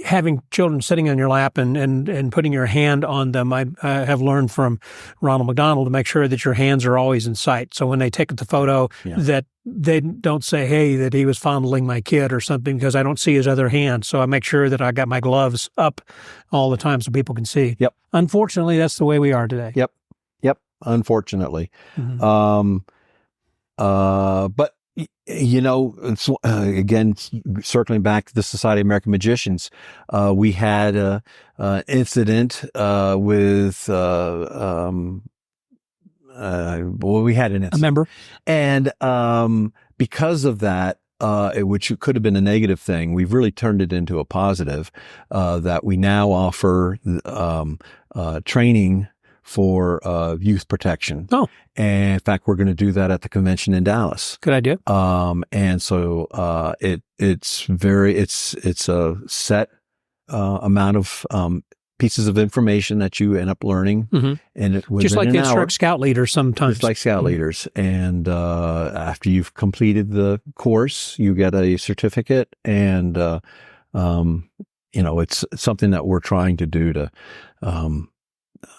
having children sitting on your lap and putting your hand on them. I have learned from Ronald McDonald to make sure that your hands are always in sight. So when they take the photo, that they don't say, hey, that he was fondling my kid or something, because I don't see his other hand. So I make sure that I got my gloves up all the time so people can see. Yep. Unfortunately, that's the way we are today. Yep. Unfortunately. But it's, again, circling back to the Society of American Magicians, we had an incident with, we had an incident. A member. And because of that, which could have been a negative thing, we've really turned it into a positive, that we now offer training for youth protection. Oh. And in fact, we're going to do that at the convention in Dallas. Good idea. And so it's a set amount of pieces of information that you end up learning. And it just like they instruct scout leaders sometimes. Just like scout leaders. And after you've completed the course, you get a certificate, and it's something that we're trying to do to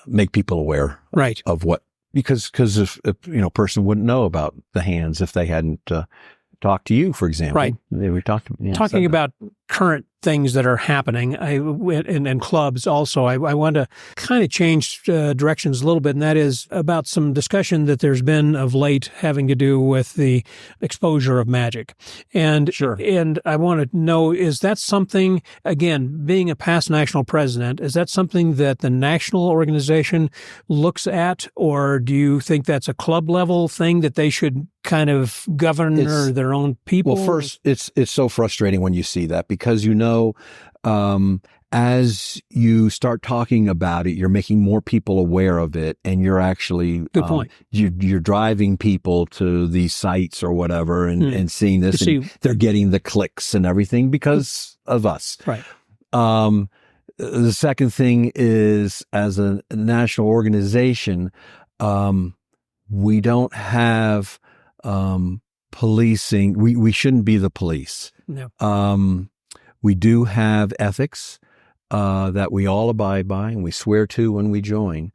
make people aware of what, because if a person wouldn't know about the hands if they hadn't talked to you, for example. Right. They would talk to me. Talking about current things that are happening, and clubs also, I want to kind of change directions a little bit, and that is about some discussion that there's been of late having to do with the exposure of magic. And sure. And I want to know, is that something, again, being a past national president, is that something that the national organization looks at, or do you think that's a club level thing that they should kind of govern their own people? Well, first, it's so frustrating when you see that, because as you start talking about it, you're making more people aware of it, and you're actually good point. You're driving people to these sites or whatever, and seeing this. And they're getting the clicks and everything because of us. Right. The second thing is, as a national organization, we don't have policing. We shouldn't be the police. No. We do have ethics that we all abide by and we swear to when we join.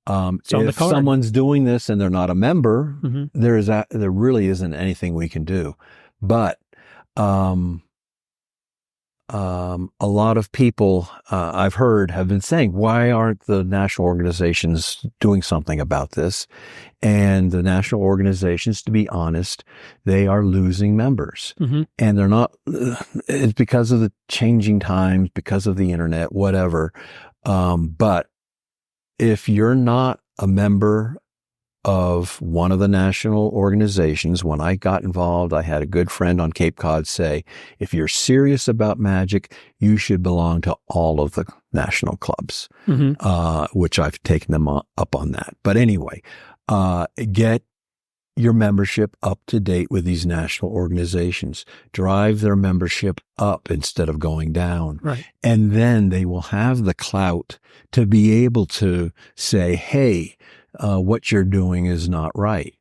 If someone's doing this and they're not a member, there really isn't anything we can do. But a lot of people I've heard have been saying, why aren't the national organizations doing something about this? And the national organizations, to be honest, they are losing members. And they're not, it's because of the changing times, because of the internet, whatever. But if you're not a member of one of the national organizations, when I got involved, I had a good friend on Cape Cod say, if you're serious about magic, you should belong to all of the national clubs, which I've taken them up on that. But anyway, get your membership up to date with these national organizations. Drive their membership up instead of going down. Right. And then they will have the clout to be able to say, hey, what you're doing is not right.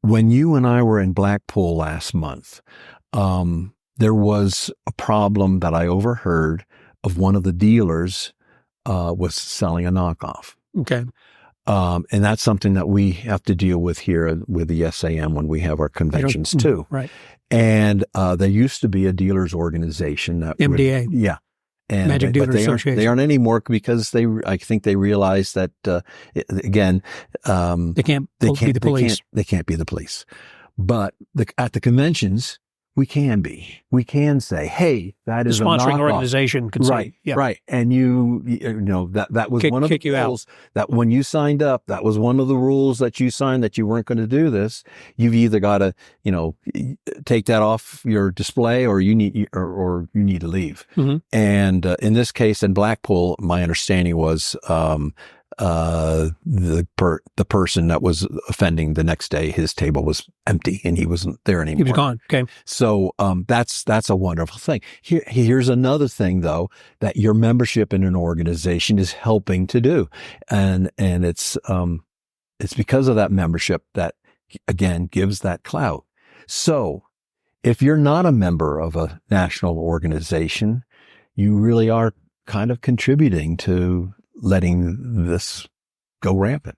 When you and I were in Blackpool last month, there was a problem that I overheard of one of the dealers was selling a knockoff. Okay. And that's something that we have to deal with here with the SAM when we have our conventions too. Right. And there used to be a dealers organization that MDA. Yeah. And Magic Dealers Association. They aren't anymore because I think they realized that again, they can't be the police. They can't be the police. But at the conventions, we can be. We can say, "Hey, that is a sponsoring knockoff." Organization could right, say, yeah. right." And you know that was one of the rules that when you signed up, that was one of the rules that you signed that you weren't going to do this. You've either got to, take that off your display, or you need to leave. And in this case, in Blackpool, my understanding was the person that was offending the next day, his table was empty and he wasn't there anymore. He was gone. Okay. So that's a wonderful thing. Here's another thing though that your membership in an organization is helping to do, and it's because of that membership that again gives that clout. So if you're not a member of a national organization, you really are kind of contributing to letting this go rampant.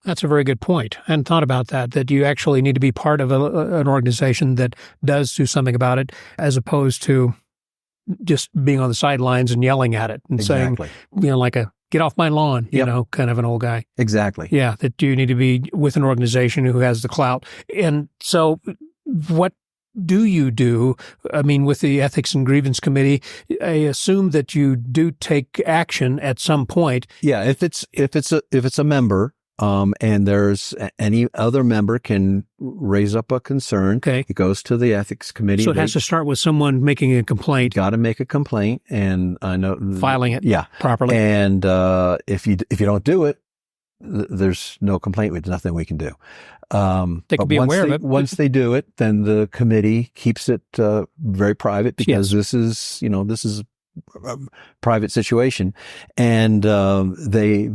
That's a very good point. I hadn't thought about that you actually need to be part of an organization that does do something about it, as opposed to just being on the sidelines and yelling at it and saying, like a get off my lawn, kind of an old guy. Exactly. Yeah, that you need to be with an organization who has the clout. And so what do you do? I mean, with the Ethics and Grievance Committee, I assume that you do take action at some point. Yeah, if it's a member, and there's any other member can raise up a concern. Okay, it goes to the Ethics Committee. So it has to start with someone making a complaint. Got to make a complaint, and I know filing it. Properly. And if you don't do it, there's no complaint. There's nothing we can do. They can be aware of it. Once they do it, then the committee keeps it very private because this is a private situation, and they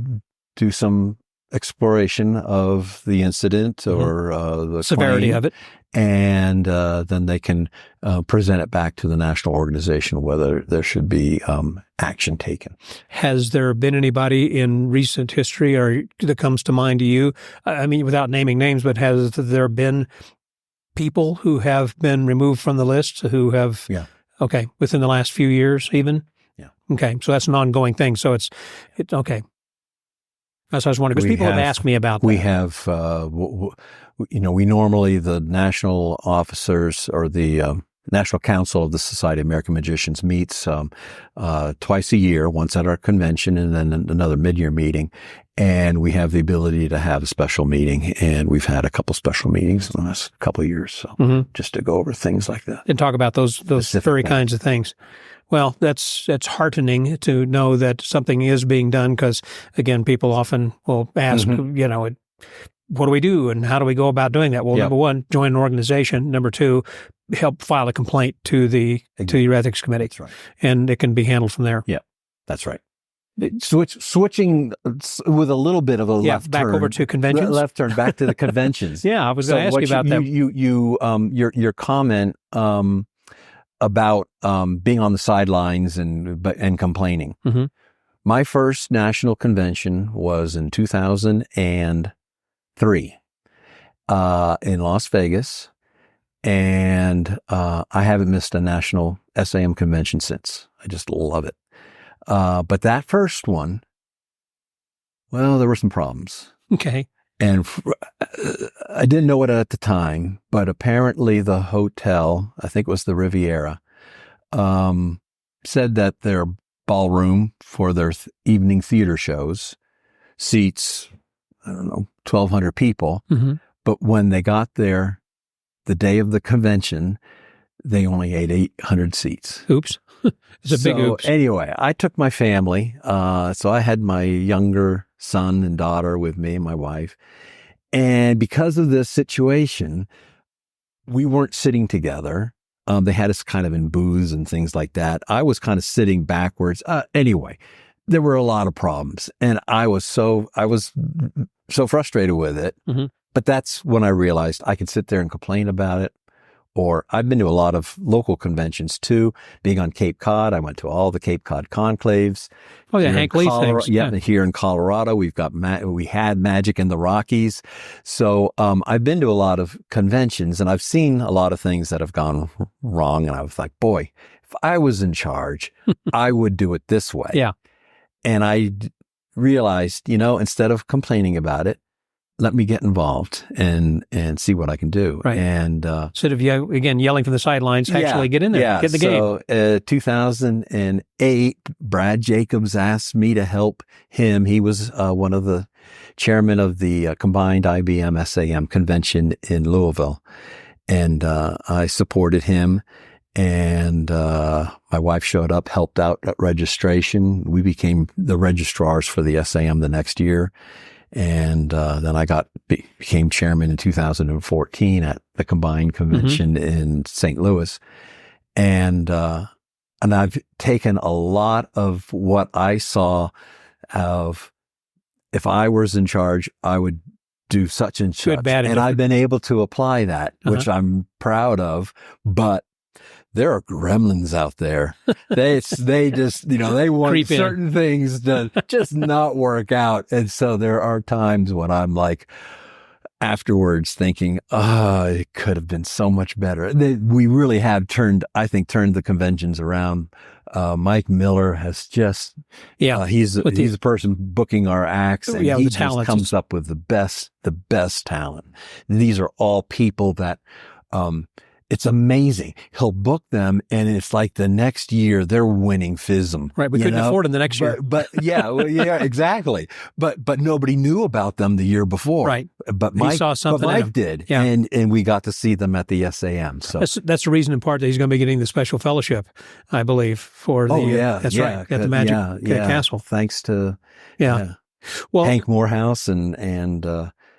do some exploration of the incident or the severity claim, of it, and then they can present it back to the national organization whether there should be action taken. Has there been anybody in recent history or that comes to mind to you? I mean, without naming names, but has there been people who have been removed from the list who have, within the last few years even? Yeah. Okay. So that's an ongoing thing. So it's okay. That's what I was wondering, because people have asked me about that. We have, we normally, the national officers or the National Council of the Society of American Magicians meets twice a year, once at our convention and then another mid-year meeting. And we have the ability to have a special meeting. And we've had a couple special meetings in the last couple of years. So just to go over things like that. And talk about those very kinds of things. Well, that's heartening to know that something is being done because, again, people often will ask, what do we do and how do we go about doing that? Well, number one, join an organization. Number two, help file a complaint to your ethics committee. That's right. And it can be handled from there. Yeah, that's right. Switching with a little bit of a left back turn. over to conventions. Left turn back to the conventions. I was going to ask you about that. Your comment about being on the sidelines and complaining. Mm-hmm. My first national convention was in 2003 in Las Vegas, and I haven't missed a national SAM convention since. I just love it. But that first one, well, there were some problems. Okay. And I didn't know it at the time, but apparently the hotel, I think it was the Riviera, said that their ballroom for their evening theater shows seats, 1,200 people. Mm-hmm. But when they got there, the day of the convention, they only had 800 seats. Oops. It's a big oops. Anyway, I took my family. So I had my younger son and daughter with me and my wife. And because of this situation, we weren't sitting together. They had us kind of in booths and things like that. I was kind of sitting backwards. Anyway, there were a lot of problems. And I was so frustrated with it. Mm-hmm. But that's when I realized I could sit there and complain about it. Or I've been to a lot of local conventions too. Being on Cape Cod, I went to all the Cape Cod conclaves. Oh yeah, Hank Lee things. Yeah, here in Colorado, we had Magic in the Rockies. So I've been to a lot of conventions, and I've seen a lot of things that have gone wrong. And I was like, boy, if I was in charge, I would do it this way. Yeah. And I realized, instead of complaining about it, let me get involved and see what I can do. Right. And instead of yelling from the sidelines, actually get in there, get in the game. So 2008, Brad Jacobs asked me to help him. He was one of the chairman of the combined IBM SAM convention in Louisville. And I supported him. And my wife showed up, helped out at registration. We became the registrars for the SAM the next year. And then I became chairman in 2014 at the combined convention in St. Louis. And I've taken a lot of what I saw of, if I was in charge, I would do such and such. Good, bad, and I've been able to apply that, which I'm proud of. But there are gremlins out there. They just, they want certain things to just not work out. And so there are times when I'm like, afterwards thinking, it could have been so much better. We really have turned the conventions around. Mike Miller has just, he's the person booking our acts, and he just comes up with the best talent. And these are all people that, it's amazing. He'll book them, and it's like the next year they're winning FISM. Right, we couldn't afford them the next year. But exactly. But nobody knew about them the year before. Right. But Mike did, yeah. and we got to see them at the SAM. So that's the reason in part that he's going to be getting the special fellowship, I believe, for the that's right, at the Magic Castle. Thanks to well, Hank Morehouse and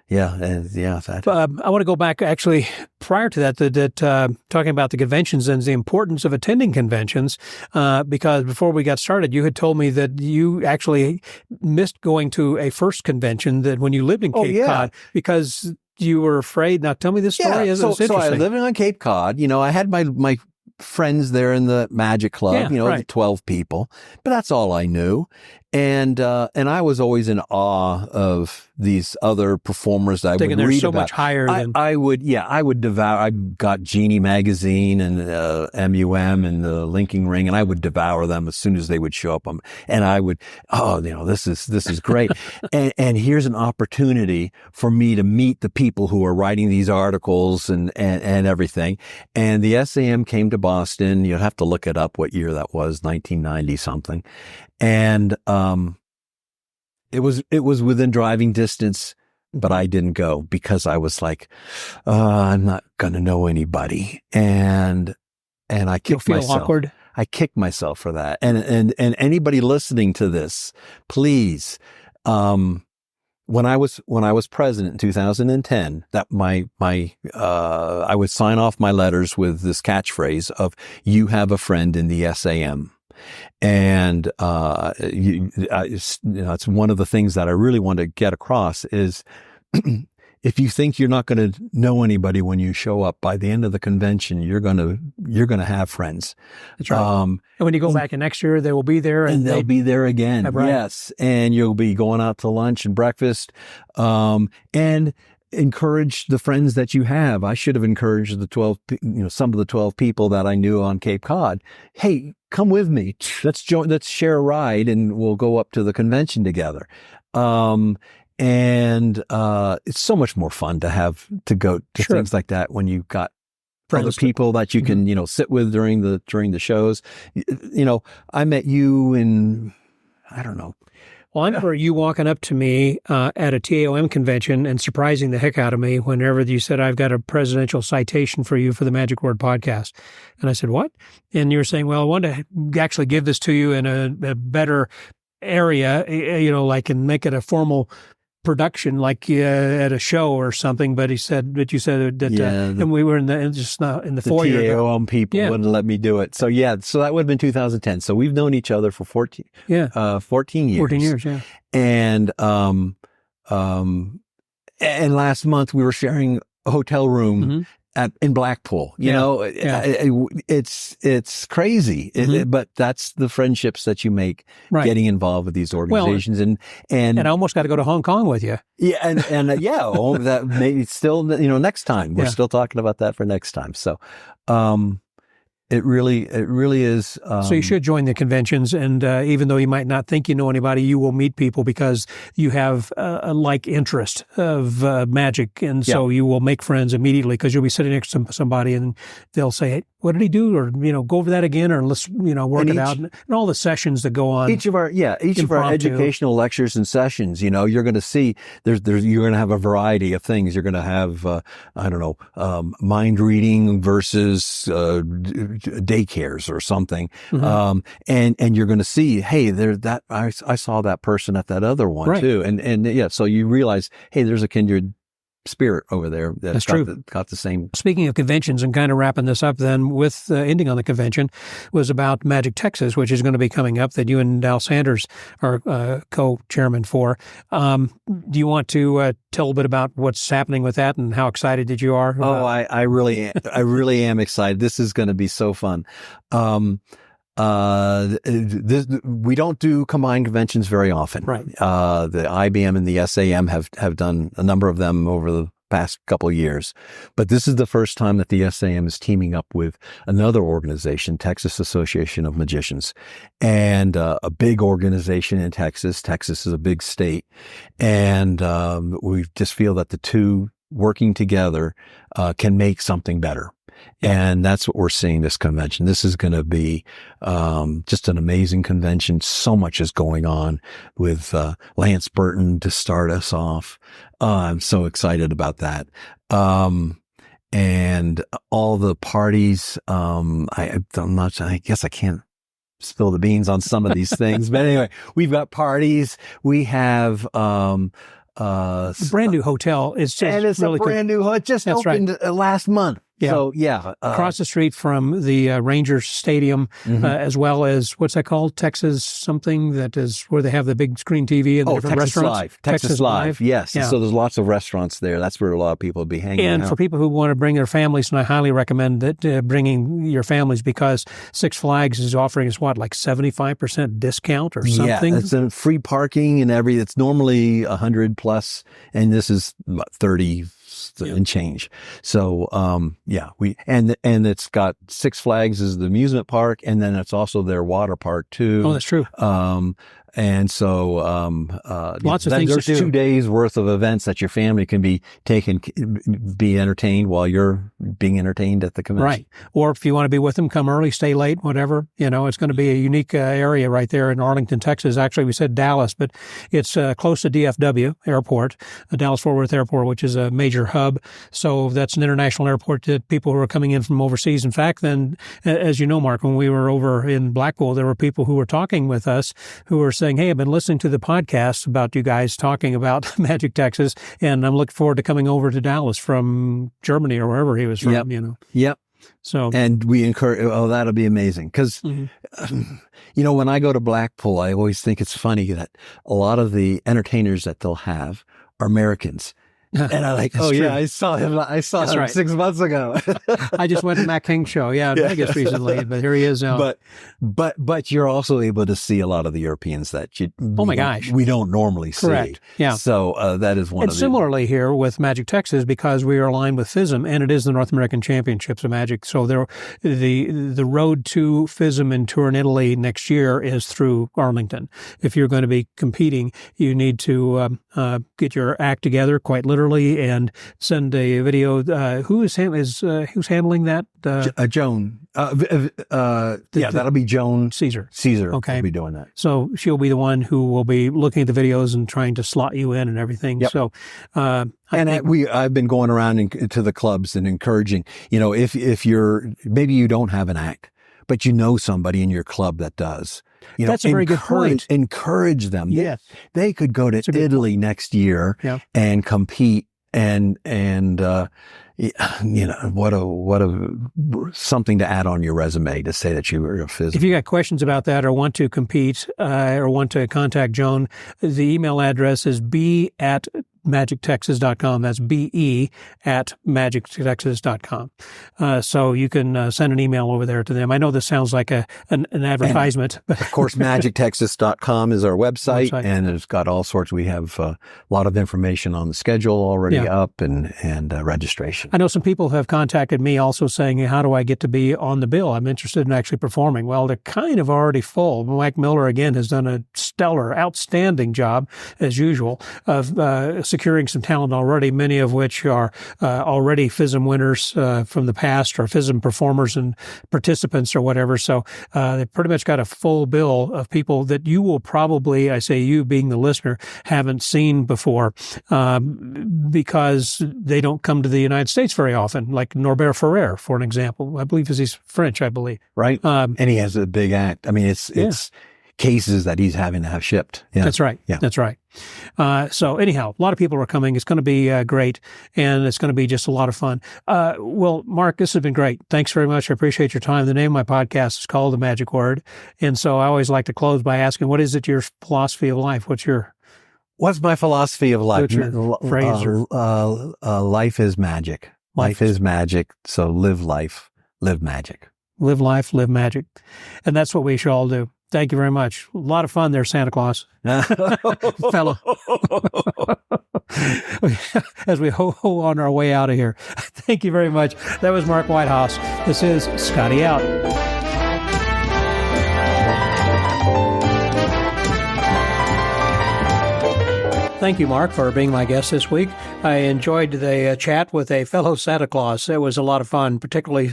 I want to go back actually prior to that, talking about the conventions and the importance of attending conventions, because before we got started, you had told me that you actually missed going to a first convention that when you lived in Cape Cod because you were afraid. Now tell me this story. So I was living on Cape Cod. I had my friends there in the Magic Club, the 12 people, but that's all I knew. And I was always in awe of these other performers that I would read about. They're so much higher than... I would devour. I got Genie magazine and MUM and the Linking Ring, and I would devour them as soon as they would show up. And I would, this is great. and here's an opportunity for me to meet the people who are writing these articles and everything. And the SAM came to Boston. You'll have to look it up what year that was, 1990 something. And it was within driving distance, but I didn't go because I was like, I'm not going to know anybody. And I kicked myself. Awkward? I kick myself for that. And anybody listening to this, please, when I was president in 2010, that I would sign off my letters with this catchphrase of "You have a friend in the SAM," and it's one of the things that I really want to get across is. If you think you're not going to know anybody when you show up, by the end of the convention, you're going to have friends. That's right. And when you go back in next year, they will be there, and they'll be there again. Right. Yes, and you'll be going out to lunch and breakfast, and encourage the friends that you have. I should have encouraged some of the 12 people that I knew on Cape Cod. Hey, come with me. Let's share a ride, and we'll go up to the convention together. And it's so much more fun to go to things like that when you've got other people that you can, sit with during the shows. I met you in, I don't know. Well, I remember you walking up to me at a TAOM convention and surprising the heck out of me whenever you said, "I've got a presidential citation for you for the Magic Word podcast." And I said, "What?" And you were saying, "Well, I want to actually give this to you in a better area, and make it a formal production, like at a show or something." But you said that, and we were in the foyer. The TAOM people wouldn't let me do it. So so that would have been 2010. So we've known each other for 14 years. 14 years, yeah. And last month we were sharing a hotel room in Blackpool. It's crazy, but that's the friendships that you make getting involved with these organizations. And I almost got to go to Hong Kong with you. Yeah. That maybe still, next time we're still talking about that for next time. So, it really is. So you should join the conventions, and even though you might not think you know anybody, you will meet people because you have a like interest of magic, and so you will make friends immediately because you'll be sitting next to somebody, and they'll say, "Hey, what did he do?" Or go over that again, or let's work it out, and all the sessions that go on. Each of our educational lectures and sessions, you're going to see you're going to have a variety of things. You're going to have mind reading versus daycares or something. And you're going to see, hey, I saw that person at that other one too. And so you realize, hey, there's a kindred spirit over there that's got the same. Speaking of conventions and kind of wrapping this up then with ending on the convention was about Magic Texas, which is going to be coming up that you and Dal Sanders are co-chairman for. Do you want to tell a bit about what's happening with that and how excited that you are? I really am excited. This is going to be so fun. We don't do combined conventions very often. Right. The IBM and the SAM have done a number of them over the past couple of years, but this is the first time that the SAM is teaming up with another organization, Texas Association of Magicians, and a big organization in Texas. Texas is a big state, and we just feel that the two working together can make something better. And that's what we're seeing this convention. This is going to be just an amazing convention. So much is going on with Lance Burton to start us off. I'm so excited about that. And all the parties. I guess I can't spill the beans on some of these things, but anyway, we've got parties. We have the brand new hotel is just and it's really a brand new. It just opened last month. Yeah. So across the street from the Rangers Stadium, as well as what's that called? Texas something that is where they have the big screen TV and the different Texas restaurants. Live. Texas Live. Yes. Yeah. So there's lots of restaurants there. That's where a lot of people will be hanging out. And for people who want to bring their families, and I highly recommend that bringing your families because Six Flags is offering us like 75% discount or something. Yeah, it's a free parking and it's normally 100 plus, and this is 30 and change. So, and it's got Six Flags as the amusement park, and then it's also their water park too. Oh, that's true. And so, lots of things there's to do. 2 days worth of events that your family can be entertained while you're being entertained at the convention. Right. Or if you want to be with them, come early, stay late, whatever. It's going to be a unique area right there in Arlington, Texas. Actually, we said Dallas, but it's close to DFW Airport, Dallas-Fort Worth Airport, which is a major hub. So that's an international airport that people who are coming in from overseas. In fact, then, as you know, Mark, when we were over in Blackpool, there were people who were talking with us who were saying, hey, I've been listening to the podcast about you guys talking about Magic Texas, and I'm looking forward to coming over to Dallas from Germany or wherever he was from, Yep. So, and we encourage, that'll be amazing. Because, when I go to Blackpool, I always think it's funny that a lot of the entertainers that they'll have are Americans. And I'm like, true. yeah, I saw him right. 6 months ago. I just went to Matt King's show, in Vegas recently, but here he is now. But you're also able to see a lot of the Europeans that we don't normally see. Correct. Yeah. So that is one and of the... similarly here with Magic Texas, because we are aligned with FISM, and it is the North American Championships of Magic. So the road to FISM and tour in Italy next year is through Arlington. If you're going to be competing, you need to get your act together, quite literally, and send a video. Who's handling that? Joan. That'll be Joan Caesar. Okay. Will be doing that. So she'll be the one who will be looking at the videos and trying to slot you in and everything. Yep. So, I've been going around to the clubs and encouraging, if maybe you don't have an act, but you know somebody in your club that does. That's a very good point. Encourage them. Yes. They could go to Italy next year and compete and what a something to add on your resume to say that you were a FISM. If you got questions about that or want to compete or want to contact Joan, the email address is b@magictexas.com. That's be@magictexas.com. So you can send an email over there to them. I know this sounds like an advertisement. And of course, magictexas.com is our website, and it's got all sorts. We have a lot of information on the schedule already up and registration. I know some people have contacted me also saying, how do I get to be on the bill? I'm interested in actually performing. Well, they're kind of already full. Mike Miller, again, has done a stellar, outstanding job, as usual, of securing some talent already, many of which are already FISM winners from the past, or FISM performers and participants or whatever. So they've pretty much got a full bill of people that you will probably, I say you being the listener, haven't seen before because they don't come to the United States very often, like Norbert Ferrer, for an example. I believe he's French, I believe. Right. And he has a big act. I mean, it's cases that he's having to have shipped. Yeah. That's right. Yeah. That's right. So anyhow, a lot of people are coming. It's going to be great, and it's going to be just a lot of fun. Well, Mark, this has been great. Thanks very much. I appreciate your time. The name of my podcast is called The Magic Word. And so I always like to close by asking, what is it your philosophy of life? What's my philosophy of life? Phrase life is magic. Life is magic. So live life, live magic. Live life, live magic. And that's what we should all do. Thank you very much. A lot of fun there, Santa Claus. Fellow. As we ho-ho on our way out of here. Thank you very much. That was Mark Weidhaas. This is Scotty out. Thank you, Mark, for being my guest this week. I enjoyed the chat with a fellow Santa Claus. It was a lot of fun, particularly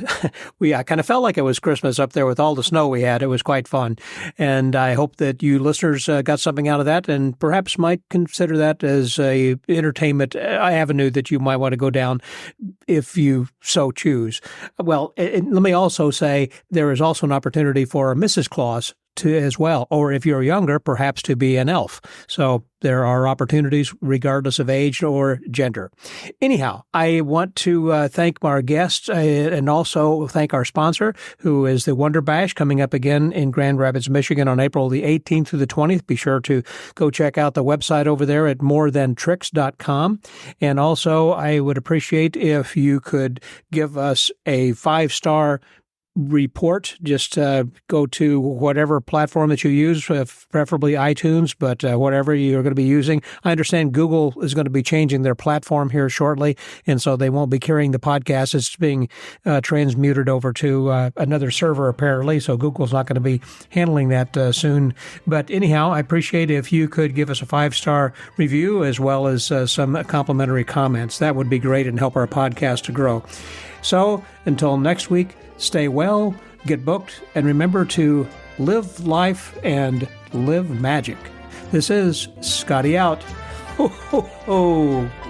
I kind of felt like it was Christmas up there with all the snow we had. It was quite fun. And I hope that you listeners got something out of that and perhaps might consider that as a entertainment avenue that you might want to go down if you so choose. Well, let me also say there is also an opportunity for a Mrs. Claus as well, or if you're younger, perhaps to be an elf. So there are opportunities regardless of age or gender. Anyhow, I want to thank our guests and also thank our sponsor, who is the Wonder Bash, coming up again in Grand Rapids, Michigan on April the 18th through the 20th. Be sure to go check out the website over there at morethantricks.com. And also, I would appreciate if you could give us a 5-star report, just go to whatever platform that you use, preferably iTunes, but whatever you're going to be using. I understand Google is going to be changing their platform here shortly, and so they won't be carrying the podcast. It's being transmuted over to another server, apparently, so Google's not going to be handling that soon. But anyhow, I appreciate if you could give us a 5-star review as well as some complimentary comments. That would be great and help our podcast to grow. So until next week, stay well, get booked, and remember to live life and live magic. This is Scotty out. Ho, ho, ho.